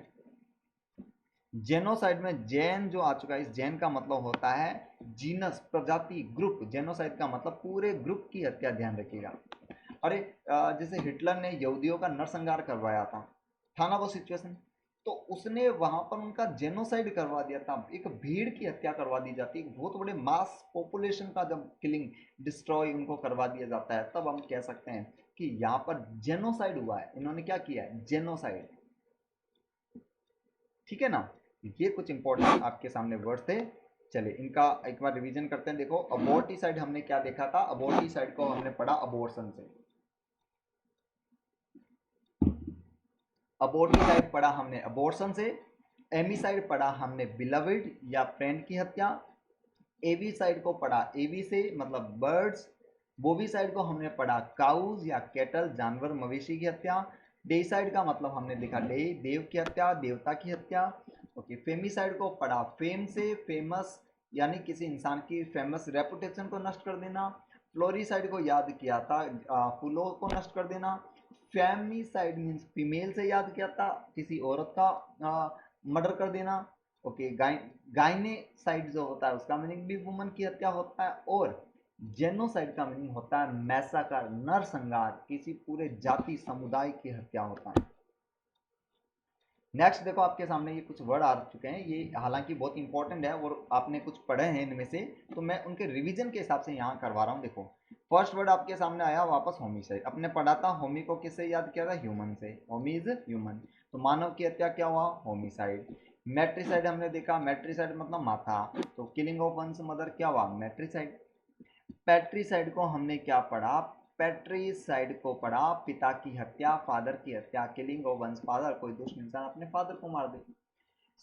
जेनोसाइड में जैन जो आ चुका है, इस जैन का मतलब होता है जीनस, प्रजाति, ग्रुप। जेनोसाइड का मतलब पूरे ग्रुप की हत्या, ध्यान रखिएगा। अरे जैसे हिटलर ने यहूदियों का नरसंहार करवाया था ना वो सिचुएशन, तो उसने वहां पर उनका जेनोसाइड करवा दिया था, एक भीड़ की हत्या करवा दी जाती है, एक बहुत बड़े मास पॉपुलेशन का जब किलिंग, डिस्ट्रॉय उनको करवा दिया जाता है, तब हम कह सकते हैं कि यहाँ पर जेनोसाइड हुआ है। इन्होंने क्या किया है, जेनोसाइड, ठीक है ना। ये कुछ इंपॉर्टेंट आपके सामने वर्ड्स थे। चलिए इनका एक बार रिवीजन करते हैं। देखो अबोर्टिसाइड हमने क्या देखा था, अबोर्टिसाइड को हमने पढ़ा अबोर्शन से। अबोर्टिसाइड पढ़ा हमने अबोर्शन से। एमिसाइड पढ़ा हमने बिलविड या फ्रेंड की हत्या। एवीसाइड को पढ़ा एवी से मतलब बर्ड्स। बोवीसाइड को हमने पढ़ा काउज या कैटल, जानवर मवेशी की हत्या। डेसाइड का मतलब हमने लिखा डे, देव की हत्या, देवता की हत्या। ओके, फेमिसाइड को पढ़ा फेम से, फेमस यानी किसी इंसान की फेमस रेपुटेशन को नष्ट कर देना। फ्लोरिसाइड को याद किया था फूलों को नष्ट कर देना। फेमिसाइड मीन्स फीमेल से याद किया था, किसी औरत का मर्डर कर देना। ओके, गाइनेसाइड जो होता है उसका मीनिंग भी वुमन की हत्या होता है। और जेनोसाइड का मीनिंग होता है मैसाकर, नरसंहार, किसी पूरे जाति समुदाय की हत्या होता है। नेक्स्ट देखो आपके सामने ये कुछ वर्ड आ चुके हैं, ये हालांकि बहुत इंपॉर्टेंट है और आपने कुछ पढ़े हैं इनमें से, तो मैं उनके रिवीजन के हिसाब से यहाँ करवा रहा हूँ। देखो फर्स्ट वर्ड आपके सामने आया वापस होमिसाइड। अपने पढ़ा था होमी को किससे याद किया था, ह्यूमन से, होमी इज ह्यूमन। तो मानव की हत्या क्या हुआ, होमिसाइड। मैट्रिसाइड हमने देखा, मैट्रिसाइड मतलब माता, तो किलिंग ऑफ वंस मदर क्या हुआ, मैट्रिसाइड। पैट्रिसाइड को हमने क्या पढ़ा, पैट्रिसाइड को पढ़ा पिता की हत्या, फादर की हत्या, किलिंग ऑफ वंस फादर, कोई दुष्ट इंसान अपने फादर को मार दे।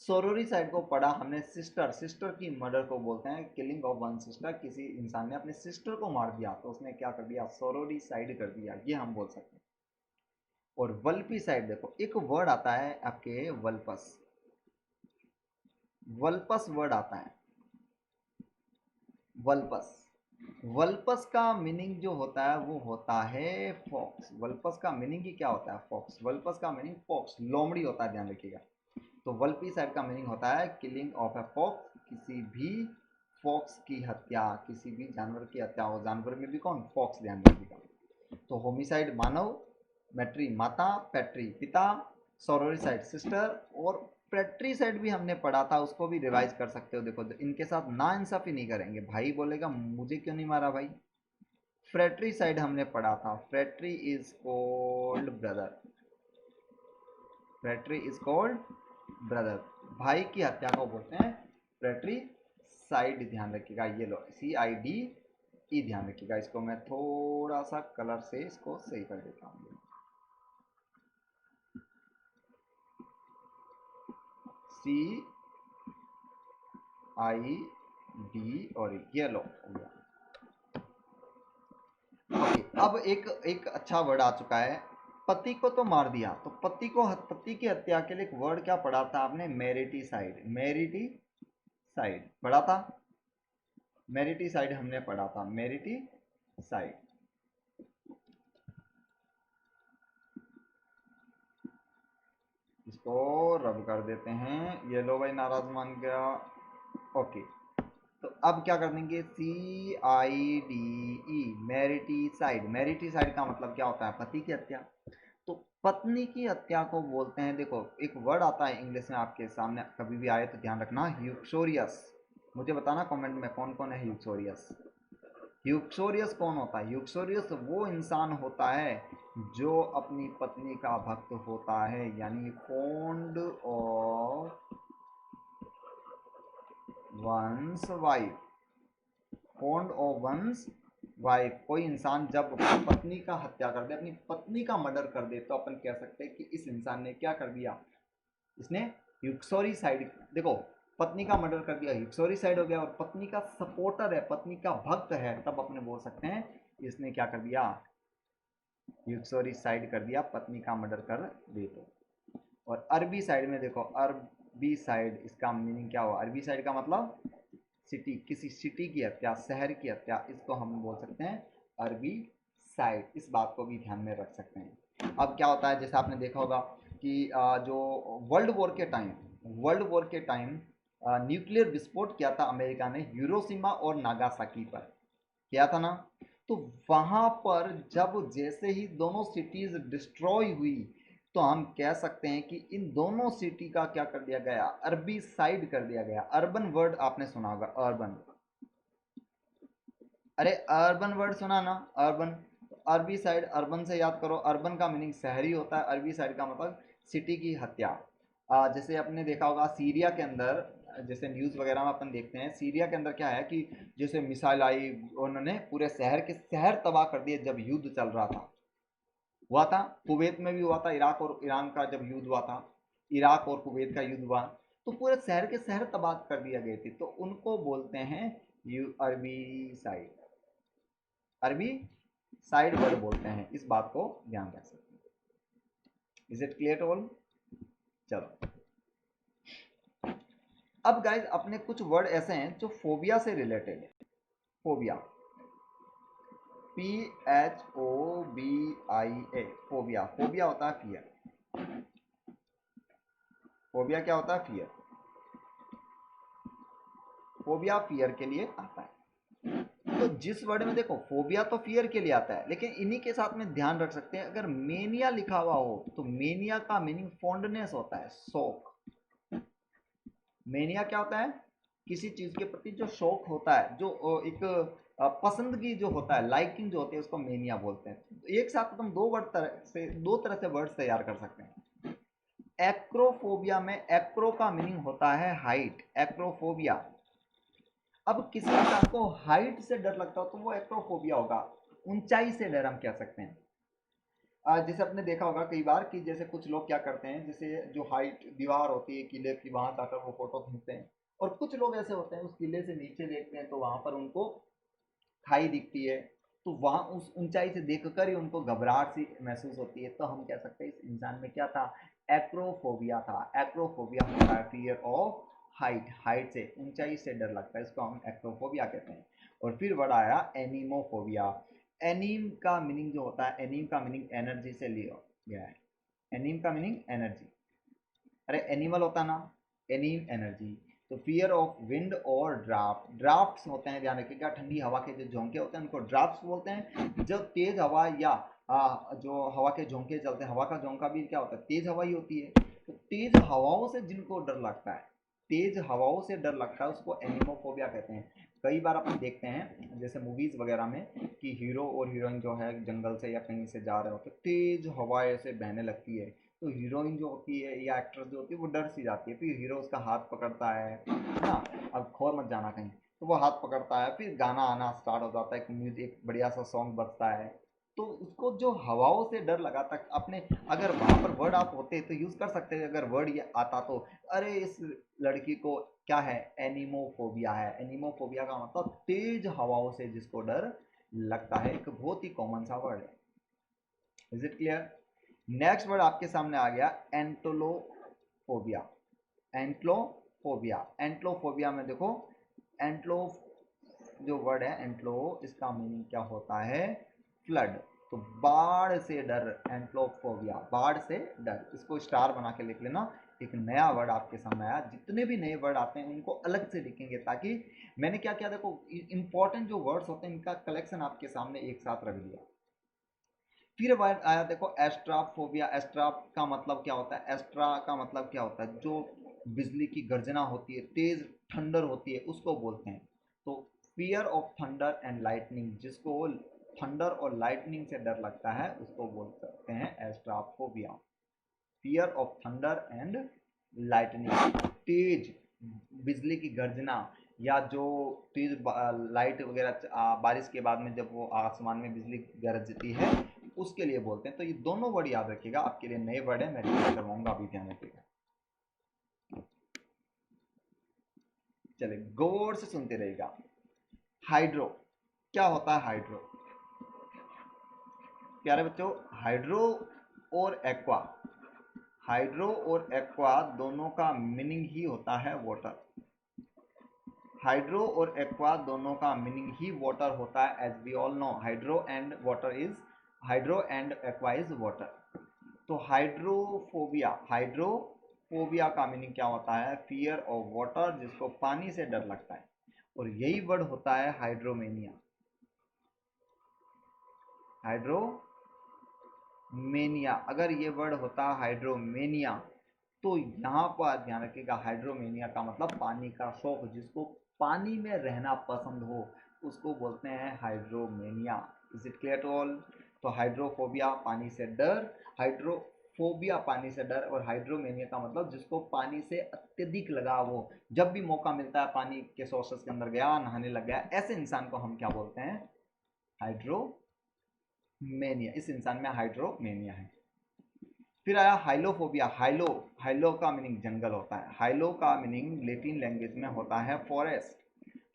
सोरोरिसाइड को पढ़ा हमने सिस्टर, सिस्टर की मर्डर को बोलते हैं किलिंग ऑफ वन सिस्टर, किसी इंसान ने अपने सिस्टर को मार दिया तो उसने क्या कर दिया, सोरोरिसाइड कर दिया, ये हम बोल सकते हैं। और वल्पिसाइड देखो, एक वर्ड आता है आपके वल्पस, वल्पस वर्ड आता है, वल्पस। वल्पस का मीनिंग जो होता है वो होता है फॉक्स। वल्पस का मीनिंग ही क्या होता है, फॉक्स। वल्पस का मीनिंग फॉक्स, लोमड़ी होता है, ध्यान रखिएगा। तो वल्पिसाइड का मीनिंग होता है किलिंग ऑफ ए फॉक्स, किसी भी फॉक्स की हत्या, किसी भी जानवर की हत्या हो, जानवर में भी कौन, फॉक्स, ध्यान रखिएगा। तो होमिसाइड मानव, मैट्री माता, पैट्री पिता, सोरोरिसाइड सिस्टर, और पैट्रीसाइड भी हमने पढ़ा था, उसको भी रिवाइज कर सकते हो। देखो इनके साथ ना इंसाफी नहीं करेंगे, भाई बोलेगा मुझे क्यों नहीं मारा भाई। फ्रेट्रीसाइड हमने पढ़ा था, fratri is called brother, fratri is called brother, भाई की हत्या को बोलते हैं फ्रेट्रीसाइड, ध्यान रखिएगा। ये लो CIDE, ध्यान रखिएगा। इसको मैं थोड़ा सा कलर से इसको सही कर देता हूँ, CID और ये लो हो गया। ओके, अब एक अच्छा वर्ड आ चुका है, पति को तो मार दिया, तो पति की हत्या के लिए एक वर्ड क्या पढ़ा था आपने, मेरिटीसाइड, मेरिटीसाइड पढ़ा था, मेरिटीसाइड हमने पढ़ा था, मेरिटीसाइड। इसको रब कर देते हैं, ये लो भाई, नाराज मान गया। ओके, तो अब क्या कर देंगे, CIDE, मैरिटीसाइड। मैरिटीसाइड का मतलब क्या होता है, पति की हत्या। तो पत्नी की हत्या को बोलते हैं, देखो एक वर्ड आता है इंग्लिश में, आपके सामने कभी भी आए तो ध्यान रखना, यूक्सोरियस। मुझे बताना कमेंट में कौन कौन है यूक्सोरियस। यूक्सोरियस कौन होता है, यूक्सोरियस वो इंसान होता है जो अपनी पत्नी का भक्त होता है, यानी fond of one's wife, fond of one's wife. कोई इंसान जब अपनी पत्नी का हत्या कर दे, अपनी पत्नी का मर्डर कर दे, तो अपन कह सकते हैं कि इस इंसान ने क्या कर दिया, इसने यूक्सोरिसाइड। देखो पत्नी का मर्डर कर दिया, यूक्सोरिसाइड हो गया, और पत्नी का सपोर्टर है, पत्नी का भक्त है, तब अपने बोल सकते हैं इसने क्या कर दिया, यूक्सोरिसाइड कर दिया, पत्नी का मर्डर कर दे तो। और अरबी साइड में देखो, अरबी साइड, इसका मीनिंग क्या हुआ, अरबी साइड का मतलब सिटी, किसी सिटी की हत्या, शहर की हत्या, इसको हम बोल सकते हैं अरबी साइड। इस बात को भी ध्यान में रख सकते हैं। अब क्या होता है, जैसे आपने देखा होगा कि जो वर्ल्ड वॉर के टाइम, वर्ल्ड वॉर के टाइम न्यूक्लियर विस्फोट किया था अमेरिका ने हिरोशिमा और नागासाकी पर, किया था ना। तो वहां पर जब जैसे ही दोनों सिटीज डिस्ट्रॉय हुई, तो हम कह सकते हैं कि इन दोनों सिटी का क्या कर दिया गया, अरबी साइड कर दिया गया। अर्बन वर्ड आपने सुना होगा, अर्बन, अरे अर्बन वर्ड सुना ना, अर्बन। अरबी साइड, अर्बन से याद करो, अर्बन का मीनिंग शहरी होता है, अरबी साइड का मतलब सिटी की हत्या। जैसे आपने देखा होगा सीरिया के अंदर, जैसे न्यूज़ वगैरह में अपन देखते हैं, सीरिया के अंदर क्या है कि जैसे मिसाइल आई, उन्होंने पूरे शहर के शहर तबाह कर दिए जब युद्ध चल रहा था। हुआ था, कुवैत में भी हुआ था, इराक और ईरान का जब युद्ध हुआ था, इराक और कुवैत का युद्ध हुआ, तो पूरे शहर के शहर तबाह कर दिया गए थे, तो उनको बोलते हैं यू अरबी साइड, अरबी साइड वर्ड बोलते हैं। इस बात को ध्यान रख सकते हैं। Is it clear all? चलो, अब गाइज अपने कुछ वर्ड ऐसे हैं जो फोबिया से रिलेटेड है। Phobia, PHOBIA, phobia. फोबिया होता है फियर, फोबिया क्या होता है, फियर। फोबिया फियर के लिए आता है। तो जिस वर्ड में देखो फोबिया तो फियर के लिए आता है, लेकिन इन्हीं के साथ में ध्यान रख सकते हैं, अगर मेनिया लिखा हुआ हो तो मेनिया का मीनिंग फॉन्डनेस होता है, शौक। मेनिया क्या होता है, किसी चीज के प्रति जो शौक होता है, जो एक पसंदगी जो होता है, लाइकिंग जो होती है, उसको मेनिया बोलते हैं। एक साथ हम दो तरह से वर्ड्स तैयार कर सकते हैं। एक्रोफोबिया में एक्रो का मीनिंग होता है हाइट, एक्रोफोबिया। अब किसी इंसान को हाइट से डर लगता हो तो वो एक्रोफोबिया होगा, ऊंचाई से डर हम कह सकते हैं। जैसे आपने देखा होगा कई बार कि जैसे कुछ लोग क्या करते हैं, जैसे जो हाइट दीवार होती है किले की, वहां जाकर वो फोटो खींचते हैं, और कुछ लोग ऐसे होते हैं उस किले से नीचे देखते हैं तो वहां पर उनको खाई दिखती है, तो वहां उस ऊंचाई से देखकर ही उनको घबराहट सी महसूस होती है। तो हम कह सकते हैं इस इंसान में क्या था, एक्रोफोबिया था। एक्रोफोबिया होता है फियर ऑफ हाइट, हाइट से, ऊंचाई से डर लगता है, इसको हम एक्रोफोबिया कहते हैं। और फिर वर्ड आया एनीमोफोबिया। एनीम का मीनिंग जो होता है, एनीम का मीनिंग एनर्जी से लिया गया है। एनीम का मीनिंग एनर्जी, अरे एनिमल होता ना, एनीम एनर्जी। तो फियर ऑफ विंड और ड्राफ्ट, ड्राफ्ट्स होते हैं, ध्यान रखिएगा, ठंडी हवा के जो झोंके होते हैं उनको ड्राफ्ट्स बोलते हैं। जब तेज हवा या जो हवा के झोंके चलते हैं, हवा का झोंका भी क्या होता है, तेज हवा ही होती है। तो तेज हवाओं से जिनको डर लगता है, तेज हवाओं से डर लगता है, उसको एनिमोफोबिया कहते हैं। कई बार अपन देखते हैं जैसे मूवीज वगैरह में कि हीरो और हीरोइन जो है जंगल से या कहीं से जा रहे होते, तेज हवाएं से बहने लगती है, तो हीरोइन जो होती है या एक्ट्रेस जो होती है वो डर सी जाती है, फिर हीरो उसका हाथ पकड़ता है ना, अब खोर मत जाना कहीं, तो वो हाथ पकड़ता है, फिर गाना आना स्टार्ट हो जाता है, एक म्यूजिक बढ़िया सा सॉन्ग बजता है। तो उसको जो हवाओं से डर लगा तक अपने, अगर वहां पर वर्ड आप होते तो यूज कर सकते हैं, अगर वर्ड ये आता तो, अरे इस लड़की को क्या है, एनिमोफोबिया है। एनिमोफोबिया का मतलब तेज हवाओं से जिसको डर लगता है, एक बहुत ही कॉमन सा वर्ड है। Is it clear? Next word आपके सामने आ गया एंटोलोफोबिया। एंटलोफोबिया, एंटलोफोबिया में देखो, एंटलो जो वर्ड है एंटलो, इसका मीनिंग क्या होता है, फ्लड। तो बाढ़ से डर, एंटलोफोबिया, बाढ़ से डर। इसको स्टार बना के लिख लेना, एक नया वर्ड आपके सामने आया। जितने भी नए वर्ड आते हैं उनको अलग से लिखेंगे, ताकि मैंने क्या किया, देखो इंपॉर्टेंट जो वर्ड्स होते हैं इनका कलेक्शन आपके सामने एक साथ रख दिया। फिर वर्ड आया देखो एस्ट्राफोबिया। एस्ट्रा का मतलब क्या होता है, एस्ट्रा का मतलब क्या होता है, जो बिजली की गर्जना होती है, तेज थंडर होती है, उसको बोलते हैं। तो fear of thunder and lightning, जिसको थंडर और लाइटनिंग से डर लगता है उसको बोल सकते हैं astraphobia. Fear of thunder and lightning, तेज बिजली की गर्जना, या जो तेज लाइट वगैरह बारिश के बाद में जब वो आसमान में बिजली गरजती है, उसके लिए बोलते हैं। तो ये दोनों वर्ड याद रखिएगा, आपके लिए नए वर्ड है, मैं रिपीट करवाऊंगा, अभी ध्यान रखिएगा। चलिए गौर से सुनते रहेगा। हाइड्रो, क्या होता है हाइड्रो प्यारे बच्चों, हाइड्रो और एक्वा, हाइड्रो और एक्वा दोनों का मीनिंग ही होता है वाटर। हाइड्रो और एक्वा दोनों का मीनिंग ही वाटर होता है, as we all know hydro and water is, hydro and aqua is water. तो हाइड्रोफोबिया, हाइड्रोफोबिया का मीनिंग क्या होता है, फियर ऑफ वाटर, जिसको पानी से डर लगता है। और यही वर्ड होता है हाइड्रोमेनिया। हाइड्रोमेनिया, अगर ये वर्ड होता हाइड्रोमेनिया, तो यहाँ पर ध्यान रखिएगा, हाइड्रोमेनिया का मतलब पानी का शौक, जिसको पानी में रहना पसंद हो उसको बोलते हैं hydromania. Is it clear to all? तो हाइड्रोफोबिया पानी से डर, हाइड्रोफोबिया पानी से डर, और हाइड्रोमेनिया का मतलब जिसको पानी से अत्यधिक लगाव हो, जब भी मौका मिलता है पानी के सोर्सेस के अंदर गया, नहाने लग गया, ऐसे इंसान को हम क्या बोलते हैं, हाइड्रोमेनिया। इस इंसान में हाइड्रोमेनिया है। फिर आया हाइलोफोबिया। हाइलो, हाइलो का मीनिंग जंगल होता है, हाइलो का मीनिंग लेटिन लैंग्वेज में होता है फॉरेस्ट।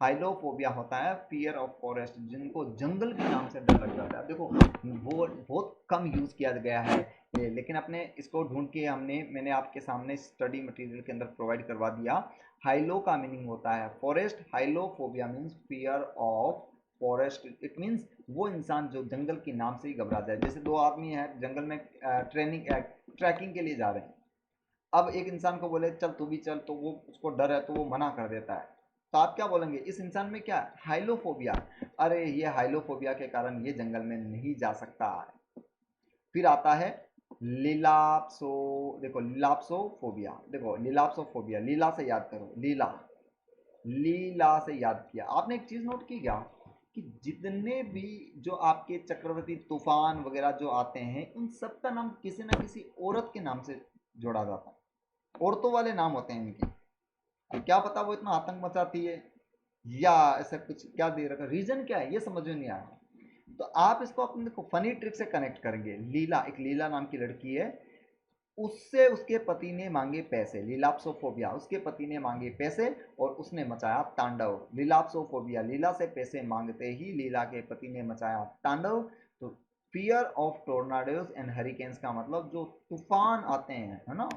हाइलोफोबिया होता है फियर ऑफ फॉरेस्ट, जिनको जंगल के नाम से डर लग जाता है। देखो वो बहुत कम यूज किया गया है लेकिन अपने इसको ढूंढ के मैंने आपके सामने स्टडी मटेरियल के अंदर प्रोवाइड करवा दिया। हाइलो का मीनिंग होता है forest, hylophobia means fear of forest. It means वो इंसान जो जंगल के नाम से ही घबरा जाए। जैसे दो आदमी हैं जंगल में ट्रैकिंग के लिए जा रहे हैं, अब एक इंसान को बोले चल तू भी चल, तो वो उसको डर है तो वो मना कर देता है, तो आप क्या बोलेंगे, इस इंसान में क्या हाइलोफोबिया, अरे ये हाइलोफोबिया के कारण ये जंगल में नहीं जा सकता है। फिर आता है लीलाप्सो, देखो लीलाप्सोफोबिया, देखो लीलाप्सोफोबिया, लीला से याद करो, लीला, लीला से याद किया। आपने एक चीज नोट की क्या, कि जितने भी जो आपके चक्रवर्ती तूफान वगैरह जो आते हैं उन सब का नाम किसी ना किसी औरत के नाम से जोड़ा जाता है। औरतों वाले नाम होते हैं इनके। अब क्या पता वो इतना आतंक मचाती है या ऐसा कुछ क्या दे रखा, रीजन क्या है ये समझ में नहीं आया। तो आप इसको अपने को फनी ट्रिक से कनेक्ट करेंगे। लीला, एक लीला नाम की लड़की है, उससे उसके पति ने मांगे पैसे, लीलाप्सोफोबिया, उसके पति ने मांगे पैसे और उसने मचाया तांडव। लीलाप्सोफोबिया, लीला से पैसे मांगते ही लीला के पति ने मचाया तांडव। तो fear of tornadoes and hurricanes का मतलब जो तूफान आते हैं, है ना,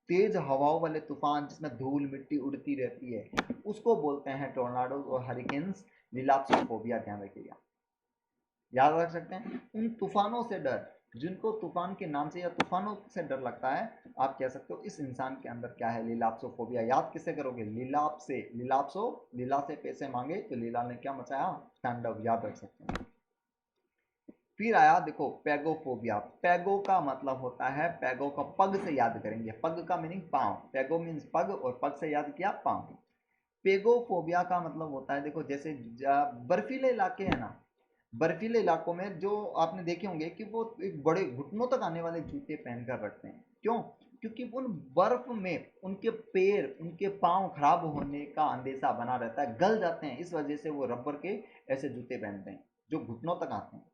तेज हवाओं वाले तूफान जिसमें धूल मिट्टी उड़ती रहती है, उसको बोलते हैं टोर्नाडोज और हरिकेन्स। लीलाप्सोफोबिया ध्यान रखिएगा, याद रख सकते हैं। उन तूफानों से डर, जिनको तूफान के नाम से या तूफानों से डर लगता है, आप कह सकते हो इस इंसान के अंदर क्या है, लीलाप्सोफोबिया। याद किससे करोगे, लीलाप से। लीलाप्सो, लीला से पैसे मांगे तो लीला ने क्या मचाया, तांडव, याद रख सकते हैं। फिर आया देखो पैगोफोबिया। पैगो का मतलब होता है, पैगो का पग से याद करेंगे, पग का मीनिंग पांव, पैगो मीन्स पग और पग से याद किया पांव। पेगोफोबिया का मतलब होता है, देखो जैसे बर्फीले इलाके हैं ना, बर्फीले इलाकों में जो आपने देखे होंगे कि वो एक बड़े घुटनों तक आने वाले जूते पहनकर रखते हैं। क्यों? क्योंकि उन बर्फ में उनके पैर, उनके पांव खराब होने का अंदेशा बना रहता है, गल जाते हैं, इस वजह से वो रबर के ऐसे जूते पहनते हैं जो घुटनों तक आते हैं।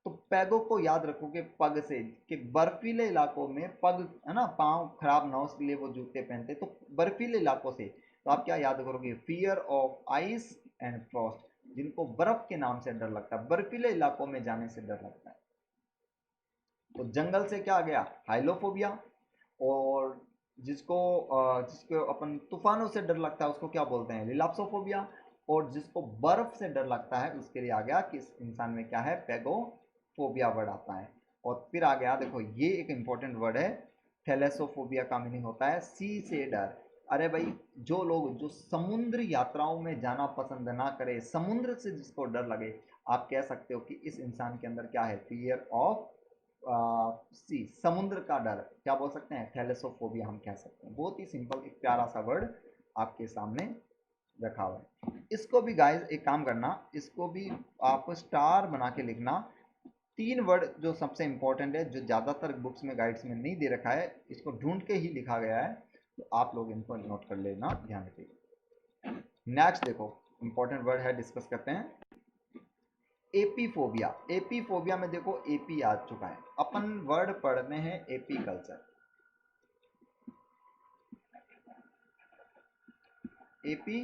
तो पैगों को याद रखोगे पग से, कि बर्फीले इलाकों में पग, है ना, पांव खराब ना हो इसलिए वो जूते पहनते हैं। तो बर्फीले इलाकों से तो आप क्या याद करोगे, fear of ice and Frost, जिनको बर्फ के नाम से डर लगता है, बर्फीले इलाकों में जाने से डर लगता है। तो जंगल से क्या आ गया, हाइलोफोबिया। और जिसको अपन तूफानों से डर लगता है उसको क्या बोलते हैं, लिलाप्सोफोबिया। और जिसको बर्फ से डर लगता है उसके लिए आ गया कि इस इंसान में क्या है, पेगोफोबिया वर्ड आता है। और फिर आ गया देखो, ये एक इंपॉर्टेंट वर्ड है, थैलेसोफोबिया का मीनिंग होता है सी से डर। अरे भाई, जो लोग जो समुद्र यात्राओं में जाना पसंद ना करे, समुद्र से जिसको डर लगे, आप कह सकते हो कि इस इंसान के अंदर क्या है, फियर ऑफ सी, समुद्र का डर, क्या बोल सकते हैं, थैलेसोफोबिया हम कह सकते हैं। बहुत ही सिंपल, एक प्यारा सा वर्ड आपके सामने रखा हुआ है। इसको भी गाइस एक काम करना, इसको भी आप स्टार बना के लिखना। तीन वर्ड जो सबसे इंपॉर्टेंट है, जो ज़्यादातर बुक्स में, गाइड्स में नहीं दे रखा है, इसको ढूंढ के ही लिखा गया है, तो आप लोग इनको नोट कर लेना, ध्यान रखिए। नेक्स्ट देखो, इंपॉर्टेंट वर्ड है, डिस्कस करते हैं, एपीफोबिया। एपीफोबिया में देखो एपी आ चुका है, अपन वर्ड पढ़ने हैं एपी कल्चर। एपी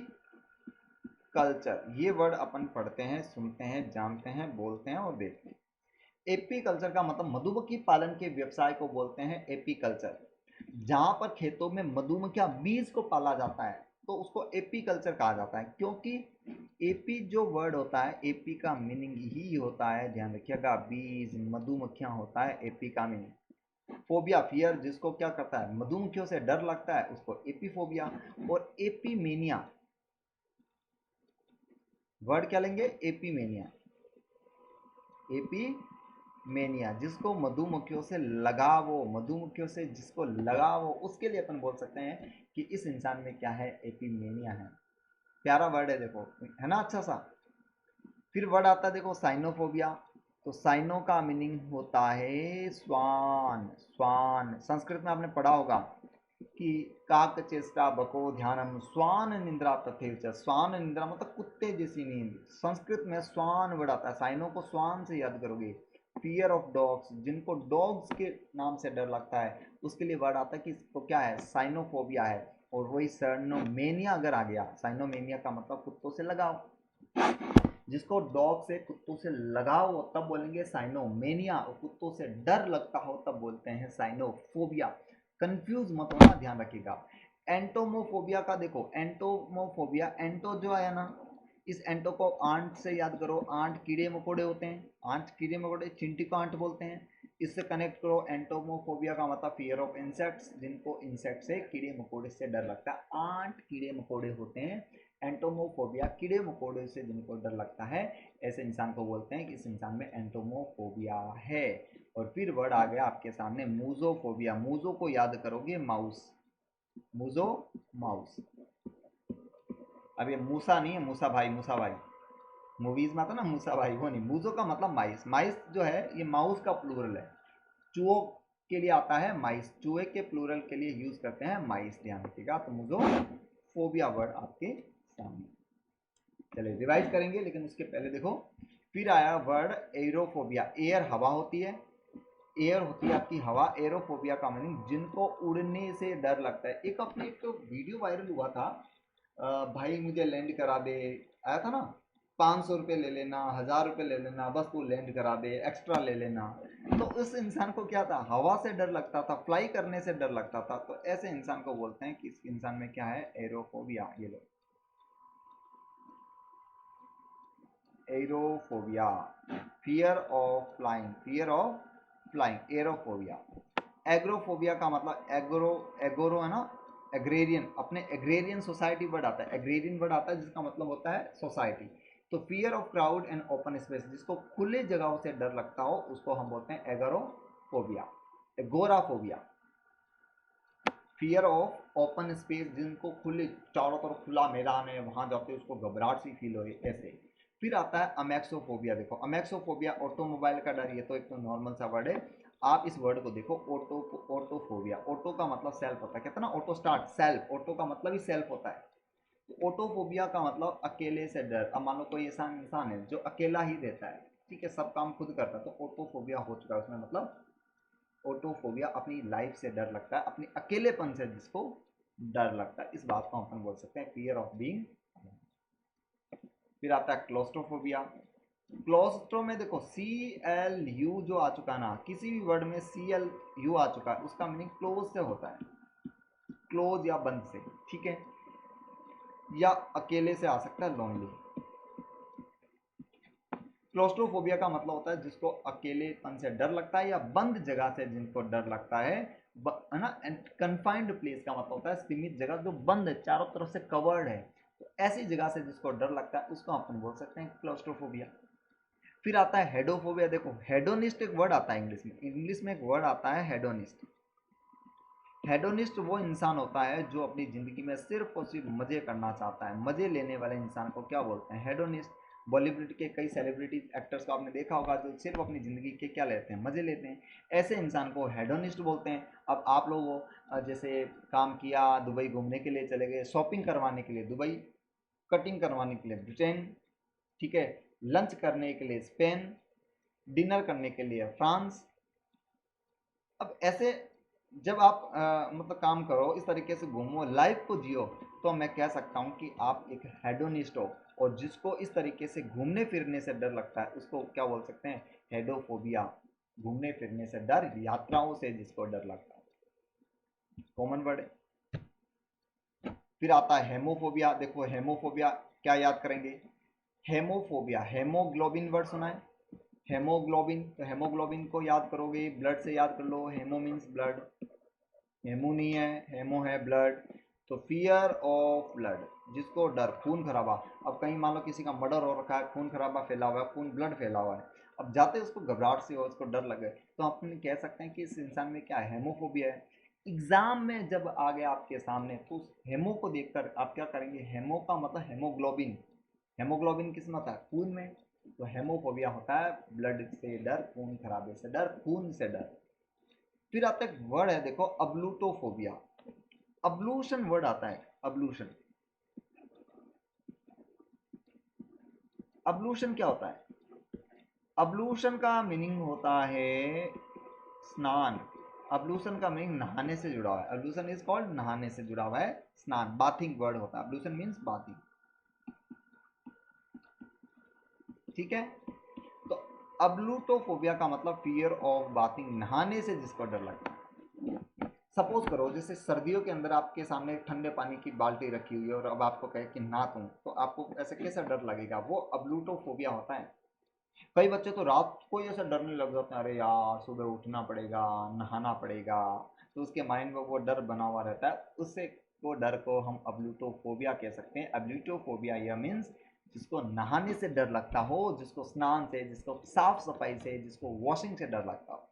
कल्चर, ये वर्ड अपन पढ़ते हैं, सुनते हैं, जानते हैं, बोलते हैं और देखते हैं। एपी कल्चर का मतलब मधुमक्खी पालन के व्यवसाय को बोलते हैं एपी कल्चर। जहां पर खेतों में मधुमक्खियां बीज को पाला जाता है तो उसको एपी कल्चर कहा जाता है। क्योंकि एपी जो वर्ड होता है, एपी का मीनिंग ही होता है, ध्यान रखिएगा, बीज, मधुमक्खियां होता है एपी का मीनिंग। फोबिया, फियर, जिसको क्या करता है, मधुमक्खियों से डर लगता है, उसको एपीफोबिया। और एपीमेनिया, वर्ड क्या लेंगे, एपीमेनिया। एपीमेनिया, जिसको मधुमक्खियों से लगाव हो, मधुमक्खियों से जिसको लगाव हो, उसके लिए अपन बोल सकते हैं कि इस इंसान में क्या है, एपीमेनिया है। प्यारा वर्ड है देखो, है ना, अच्छा सा। फिर वर्ड आता है देखो साइनोफोबिया। तो साइनो का मीनिंग होता है स्वान। स्वान, संस्कृत में आपने पढ़ा होगा कि काक चेष्टा बको ध्यानम स्वान निंद्रा तथेच। स्वान निंद्रा मतलब कुत्ते जैसी नींद, संस्कृत में स्वान वर्ड आता है, साइनो को स्वान से याद करोगे। फियर ऑफ डॉग्स, जिनको डॉग्स के नाम से डर लगता है, उसके लिए वर्ड आता है कि इसको क्या है, साइनोफोबिया है। और वही सर्नोमेनिया अगर आ गया, साइनोमेनिया का मतलब कुत्तों से लगाओ, जिसको डॉग से, कुत्तों से लगाव हो तब बोलेंगे साइनोमेनिया, और कुत्तों से डर लगता हो तब बोलते हैं साइनोफोबिया। कंफ्यूज मत होना, ध्यान रखिएगा। एंटोमोफोबिया का देखो, एंटोमोफोबिया, एंटो जो आया ना, इस एंटो को आंट से याद करो, आंट कीड़े मकोड़े होते हैं, आंट कीड़े मकोड़े, चिंटी को आंट बोलते हैं, इससे कनेक्ट करो। एंटोमोफोबिया का मतलब फियर ऑफ इंसेक्ट्स, जिनको इंसेक्ट से, कीड़े मकोड़े से डर लगता है, आंट कीड़े मकोड़े होते हैं। एंटोमोफोबिया, कीड़े मकोड़े से जिनको डर लगता है, ऐसे इंसान को बोलते हैं कि इस इंसान में एंटोमोफोबिया है। और फिर वर्ड आ गया आपके सामने मूजोफोबिया। मूजो को याद करोगे, माउस, मूजो, माउस। अब ये मूसा नहीं है, मूसा भाई, मूसा भाई मूवीज में आता ना, मूसा भाई वो नहीं, मूजो का मतलब माइस। माइस जो है ये माउस का प्लूरल है। चूहों के लिए आता है माइस, चूहे के प्लूरल के लिए यूज करते हैं माइस, ध्यान रखिएगा। तो मुझो फोबिया वर्ड आपके सामने, चलिए रिवाइज करेंगे लेकिन उसके पहले देखो। फिर आया वर्ड एरोफोबिया, एयर हवा होती है, एयर होती है आपकी हवा। एरोफोबिया का मीनिंग जिनको उड़ने से डर लगता है। एक अपने एक तो वीडियो वायरल हुआ था, भाई मुझे लैंड करा दे, आया था ना, 500 रुपये ले लेना, 1000 रुपये ले लेना, बस तू लैंड करा दे, एक्स्ट्रा ले लेना। तो उस इंसान को क्या था, हवा से डर लगता था, फ्लाई करने से डर लगता था। तो ऐसे इंसान को बोलते हैं कि इस इंसान में क्या है, एरोफोबिया। ये लो, aerophobia, fear of flying, fear of flying, aerophobia. Agoraphobia का मतलब एग्रो, एगोरो है ना, एग्रेरियन, अपने एग्रेरियन सोसाइटी वर्ड आता है, एग्रेरियन वर्ड आता है जिसका मतलब होता है सोसाइटी। तो fear of crowd and open space, जिसको खुले जगहों से डर लगता हो उसको हम बोलते हैं agoraphobia. Agoraphobia, fear of open space, जिनको खुले चारों तरफ खुला मैदान है वहां जाते उसको घबराहट सी फील हो ऐसे। फिर आता है अमेक्सोफोबिया। देखो अमेक्सोफोबिया, ऑटोमोबाइल का डर, ये तो एक तो नॉर्मल सा वर्ड है। आप इस वर्ड को देखो, ऑटो, ऑटोफोबिया, ऑटो का मतलब सेल्फ होता है, कहते हैं ना ऑटो स्टार्ट, सेल्फ, ऑटो का मतलब ही सेल्फ होता है। तो ऑटोफोबिया का मतलब अकेले से डर। अब मान लो कोई ऐसा इंसान है जो अकेला ही रहता है, ठीक है, सब काम खुद करता है, तो ऑटोफोबिया हो चुका है उसमें। मतलब ऑटोफोबिया अपनी लाइफ से डर लगता है, अपने अकेलेपन से जिसको डर लगता है, इस बात को अपन बोल सकते हैं फियर ऑफ बीइंग। फिर आता है क्लोस्ट्रोफोबिया। क्लोस्ट्रो में देखो सी एल यू जो आ चुका है ना, किसी भी वर्ड में सी एल यू आ चुका है उसका मीनिंग क्लोज से होता है, क्लोज या बंद से, ठीक है, या अकेले से आ सकता है, लोनली। क्लोस्ट्रोफोबिया का मतलब होता है जिसको अकेलेपन से डर लगता है या बंद जगह से जिनको डर लगता है ना। एंड कन्फाइंड प्लेस का मतलब होता है सीमित जगह जो बंद है, चारों तरफ से कवर्ड है, तो ऐसी जगह से जिसको डर लगता है उसको अपन बोल सकते हैं क्लोस्ट्रोफोबिया। फिर आता है हेडोफोबिया। देखो हेडोनिस्ट एक वर्ड आता है इंग्लिश में, इंग्लिश में एक वर्ड आता है हेडोनिस्ट। हेडोनिस्ट वो इंसान होता है जो अपनी जिंदगी में सिर्फ और सिर्फ मजे करना चाहता है, मजे लेने वाले इंसान को क्या बोलते हैं, हेडोनिस्ट। बॉलीवुड के कई सेलिब्रिटीज एक्टर्स को आपने देखा होगा जो सिर्फ अपनी ज़िंदगी के क्या लेते हैं, मज़े लेते हैं, ऐसे इंसान को हेडोनिस्ट बोलते हैं। अब आप लोग जैसे काम किया, दुबई घूमने के लिए चले गए, शॉपिंग करवाने के लिए दुबई, कटिंग करवाने के लिए ब्रिटेन, ठीक है, लंच करने के लिए स्पेन, डिनर करने के लिए फ्रांस। अब ऐसे जब आप मतलब काम करो, इस तरीके से घूमो, लाइफ को जियो, तो मैं कह सकता हूँ कि आप एक हेडोनिस्ट हो। और जिसको इस तरीके से घूमने फिरने से डर लगता है उसको क्या बोल सकते हैं, हेडोफोबिया। घूमने फिरने से डर, यात्राओं से जिसको डर लगता है, कॉमन वर्ड है। फिर आता है हेमोफोबिया। देखो हेमोफोबिया क्या याद करेंगे, हेमोफोबिया, हेमोग्लोबिन वर्ड सुना है, हेमोग्लोबिन, तो हेमोग्लोबिन को याद करोगे, ब्लड से याद कर लो, हेमो मीन्स ब्लड, हेमो नहीं है, हेमो है ब्लड। तो फियर ऑफ ब्लड, जिसको डर, खून खराबा। अब कहीं मान लो किसी का मर्डर हो रखा है, खून खराबा फैला हुआ है, खून ब्लड फैला हुआ है, अब जाते उसको घबराहट से हो, उसको डर लगे, तो अपन कह सकते हैं कि इस इंसान में क्या है, हेमोफोबिया है। एग्जाम में जब आ गया आपके सामने तो उस हेमो को देखकर आप क्या करेंगे, हेमो का मतलब हेमोग्लोबिन, हेमोग्लोबिन किस में होता है, खून में। तो हेमोफोबिया होता है ब्लड से डर, खून खराबे से डर, खून से डर। फिर आता है वर्ड है देखो अब्लूटोफोबिया। अब्लूशन वर्ड आता है, अब्लूशन, अब्लूशन क्या होता है, अब्लूशन का मीनिंग होता है स्नान। अब्लूशन का मीनिंग नहाने से जुड़ा हुआ है, अब्लूशन इज कॉल्ड नहाने से जुड़ा हुआ है, स्नान, बाथिंग वर्ड होता है, अब्लूशन मीन्स बाथिंग, ठीक है। तो अब्लूटोफोबिया का मतलब फियर ऑफ बाथिंग, नहाने से जिसको डर लगता है। सपोज करो जैसे सर्दियों के अंदर आपके सामने ठंडे पानी की बाल्टी रखी हुई है और अब आपको कहे कि नहा तुम, तो आपको ऐसे कैसा डर लगेगा, वो अब्लूटोफोबिया होता है। कई बच्चे तो रात को ही ऐसा डरने लग जाते हैं, अरे यार सुबह उठना पड़ेगा, नहाना पड़ेगा, तो उसके माइंड में वो डर बना हुआ रहता है, उससे वो डर को हम अब्लूटोफोबिया कह सकते हैं। अब्लूटोफोबिया यह मीन्स जिसको नहाने से डर लगता हो, जिसको स्नान से, जिसको साफ सफाई से, जिसको वॉशिंग से डर लगता हो।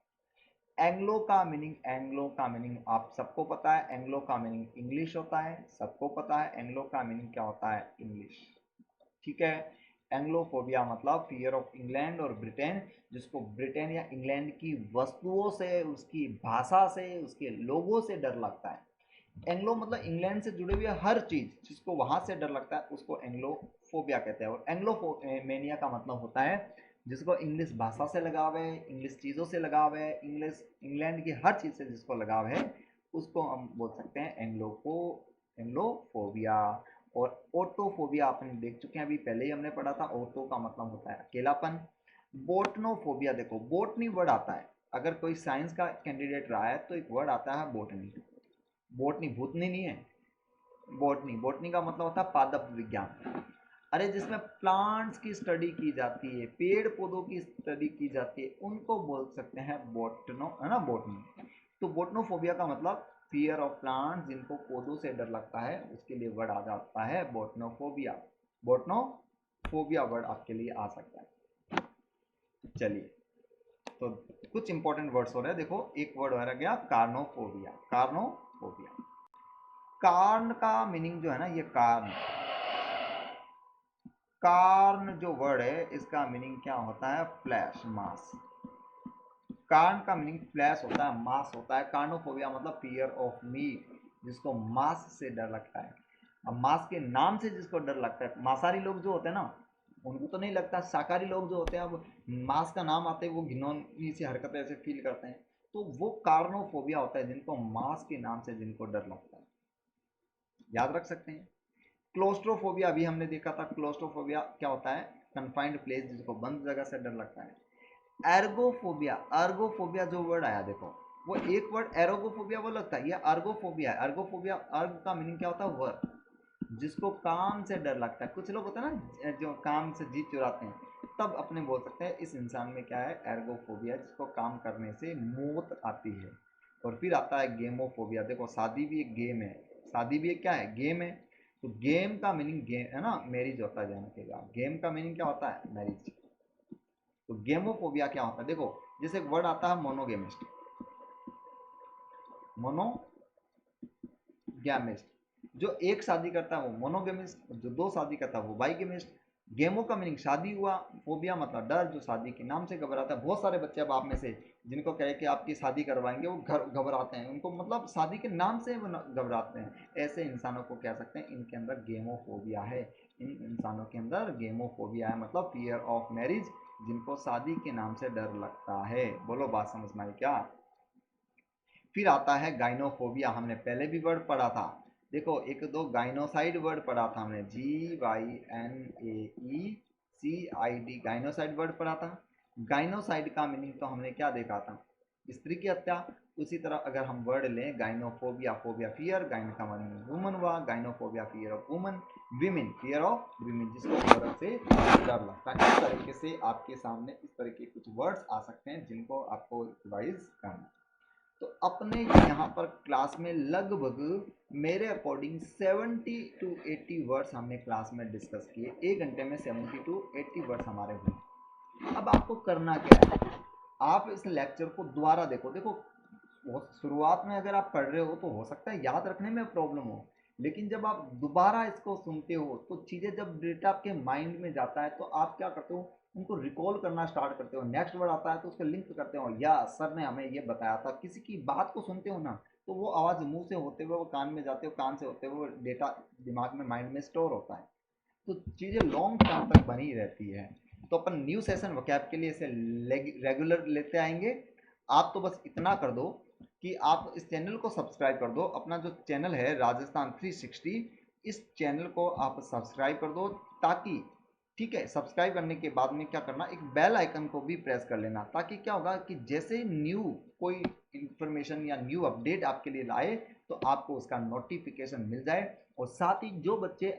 एंग्लो का मीनिंग, एंग्लो का मीनिंग आप सबको पता है, एंग्लो का मीनिंग इंग्लिश होता है, सबको पता है एंग्लो का मीनिंग क्या होता है, इंग्लिश, ठीक है। एंग्लोफोबिया मतलब फियर ऑफ इंग्लैंड और ब्रिटेन, जिसको ब्रिटेन या इंग्लैंड की वस्तुओं से, उसकी भाषा से, उसके लोगों से डर लगता है। एंग्लो मतलब इंग्लैंड से जुड़े हुए हर चीज जिसको वहां से डर लगता है उसको एंग्लोफोबिया कहते हैं। और एंग्लोमेनिया का मतलब होता है जिसको इंग्लिश भाषा से लगाव है, इंग्लिश चीज़ों से लगाव है, इंग्लिश इंग्लैंड की हर चीज़ से जिसको लगाव है उसको हम बोल सकते हैं एंग्लोफोबिया। और ओटोफोबिया आपने देख चुके हैं, अभी पहले ही हमने पढ़ा था। ओटो का मतलब होता है अकेलापन। बोटनोफोबिया, देखो बोटनी वर्ड आता है, अगर कोई साइंस का कैंडिडेट रहा है तो एक वर्ड आता है बोटनी। बोटनी भूतनी नहीं है, बोटनी, बोटनी का मतलब होता है पादप विज्ञान। अरे जिसमें प्लांट्स की स्टडी की जाती है, पेड़ पौधों की स्टडी की जाती है, उनको बोल सकते हैं बोटनो, है ना, बोटनी। तो बोटनोफोबिया का मतलब फियर ऑफ प्लांट्स, जिनको पौधों से डर लगता है उसके लिए वर्ड आ जाता है बोटनोफोबिया। बोटनोफोबिया वर्ड आपके लिए आ सकता है। चलिए, तो कुछ इंपॉर्टेंट वर्ड्स हो रहे हैं। देखो एक वर्ड हो गया कार्नोफोबिया। कार्नोफोबिया, कार्न का मीनिंग जो है ना, ये कार्न, कार्न जो वर्ड है इसका मीनिंग क्या होता है? फ्लैश, मास। कार्न का मीनिंग फ्लैश होता है, मास होता है। कार्नोफोबिया मतलब फियर ऑफ मीट, जिसको मांस से डर लगता है। अब मांस के नाम से जिसको डर लगता है, मांसाहारी लोग जो होते हैं ना उनको तो नहीं लगता, शाकाहारी लोग जो होते हैं अब मांस का नाम आते हैं वो घिनौनी सी हरकतें ऐसे फील करते हैं, तो वो कार्नोफोबिया होता है, जिनको मांस के नाम से जिनको डर लगता है। याद रख सकते हैं। क्लोस्ट्रोफोबिया अभी हमने देखा था। क्लोस्ट्रोफोबिया क्या होता है? कन्फाइंड प्लेस, जिसको बंद जगह से डर लगता है। एर्गोफोबिया, अर्गोफोबिया जो वर्ड आया देखो, वो एक वर्ड एरोगोफोबिया वो लगता है, ये अर्गोफोबिया है। अर्गोफोबिया, अर्ग का मीनिंग क्या होता है? वर्क, जिसको काम से डर लगता है। कुछ लोग होते हैं ना जो काम से जीत चुराते हैं, तब अपने बोल सकते हैं इस इंसान में क्या है? एर्गोफोबिया, जिसको काम करने से मौत आती है। और फिर आता है गेमोफोबिया। देखो शादी भी एक गेम है, शादी भी एक क्या है? गेम है। तो गेम का मीनिंग गेम है ना, मैरिज होता है, जानते हैं। गेम का मीनिंग क्या होता है? मैरिज। तो गेमोफोबिया क्या होता है? देखो जैसे एक वर्ड आता है मोनोगेमिस्ट, मोनोगैमिस्ट, जो एक शादी करता है वो मोनोगेमिस्ट, जो दो शादी करता है वो बाइगेमिस्ट। गेमो का मीनिंग शादी हुआ, फोबिया मतलब डर, जो शादी के नाम से घबराता है। बहुत सारे बच्चे अब आप में से जिनको कहे कि आपकी शादी करवाएंगे वो घर घबराते हैं, उनको मतलब शादी के नाम से वो घबराते हैं। ऐसे इंसानों को कह सकते हैं इनके अंदर गेमोफोबिया है। इन इंसानों के अंदर गेमोफोबिया है, मतलब फियर ऑफ मैरिज, जिनको शादी के नाम से डर लगता है। बोलो बात समझ में आई क्या? फिर आता है गाइनोफोबिया, हमने पहले भी वर्ड पढ़ा था। देखो एक दो गाइनोसाइड वर्ड पढ़ा था हमने, GYNAECID, गाइनोसाइड वर्ड पढ़ा था। गाइनोसाइड का मीनिंग तो हमने क्या देखा था? स्त्री की हत्या। उसी तरह अगर हम वर्ड लें गाइनोफोबिया, फोबिया फियर, गाइन का मीनिंग वुमन हुआ, gynophobia fear of woman, women fear of women, जिसको औरत से डर लगता है। इस तरीके से आपके सामने इस तरह के कुछ वर्ड्स आ सकते हैं जिनको आपको रिवाइज करना है। तो अपने यहाँ पर क्लास में लगभग मेरे अकॉर्डिंग 70 टू 80 वर्ड्स हमने क्लास में डिस्कस किए। एक घंटे में 70 टू 80 वर्ड्स हमारे हुए। अब आपको करना क्या है? आप इस लेक्चर को दोबारा देखो। देखो शुरुआत में अगर आप पढ़ रहे हो तो हो सकता है याद रखने में प्रॉब्लम हो, लेकिन जब आप दोबारा इसको सुनते हो तो चीज़ें, जब डेटा आपके माइंड में जाता है तो आप क्या करते हो? उनको रिकॉल करना स्टार्ट करते हो। नेक्स्ट वर्ड आता है तो उसको लिंक करते हो, या सर ने हमें ये बताया था। किसी की बात को सुनते हो ना तो वो आवाज़ मुंह से होते हुए वो कान में जाते हो, कान से होते हुए डेटा दिमाग में, माइंड में स्टोर होता है, तो चीज़ें लॉन्ग टर्म तक बनी रहती है। तो अपन न्यू सेशन वोकैब के लिए इसे रेगुलर लेते आएंगे। आप तो बस इतना कर दो कि आप इस चैनल को सब्सक्राइब कर दो। अपना जो चैनल है राजस्थान 360, इस चैनल को आप सब्सक्राइब कर दो, ताकि, ठीक है, सब्सक्राइब करने के बाद में क्या करना, एक बेल आइकन को भी प्रेस कर लेना, ताकि क्या होगा कि जैसे न्यू कोई इंफॉर्मेशन या न्यू अपडेट आपके लिए लाए तो आपको उसका नोटिफिकेशन मिल जाए। और साथ ही जो बच्चे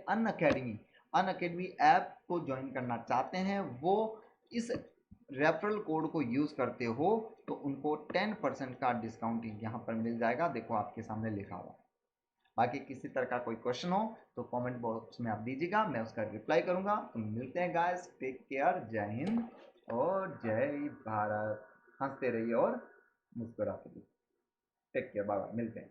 अनअकैडमी ऐप को ज्वाइन करना चाहते हैं वो इस रेफरल कोड को यूज़ करते हो तो उनको 10% का डिस्काउंट यहाँ पर मिल जाएगा। देखो आपके सामने लिखा हुआ। बाकी किसी तरह का कोई क्वेश्चन हो तो कमेंट बॉक्स में आप दीजिएगा, मैं उसका रिप्लाई करूंगा। तो मिलते हैं गाइस, टेक केयर, जय हिंद और जय भारत। हंसते रहिए और मुस्कुराते रहिए। टेक केयर, बाय बाय, मिलते हैं।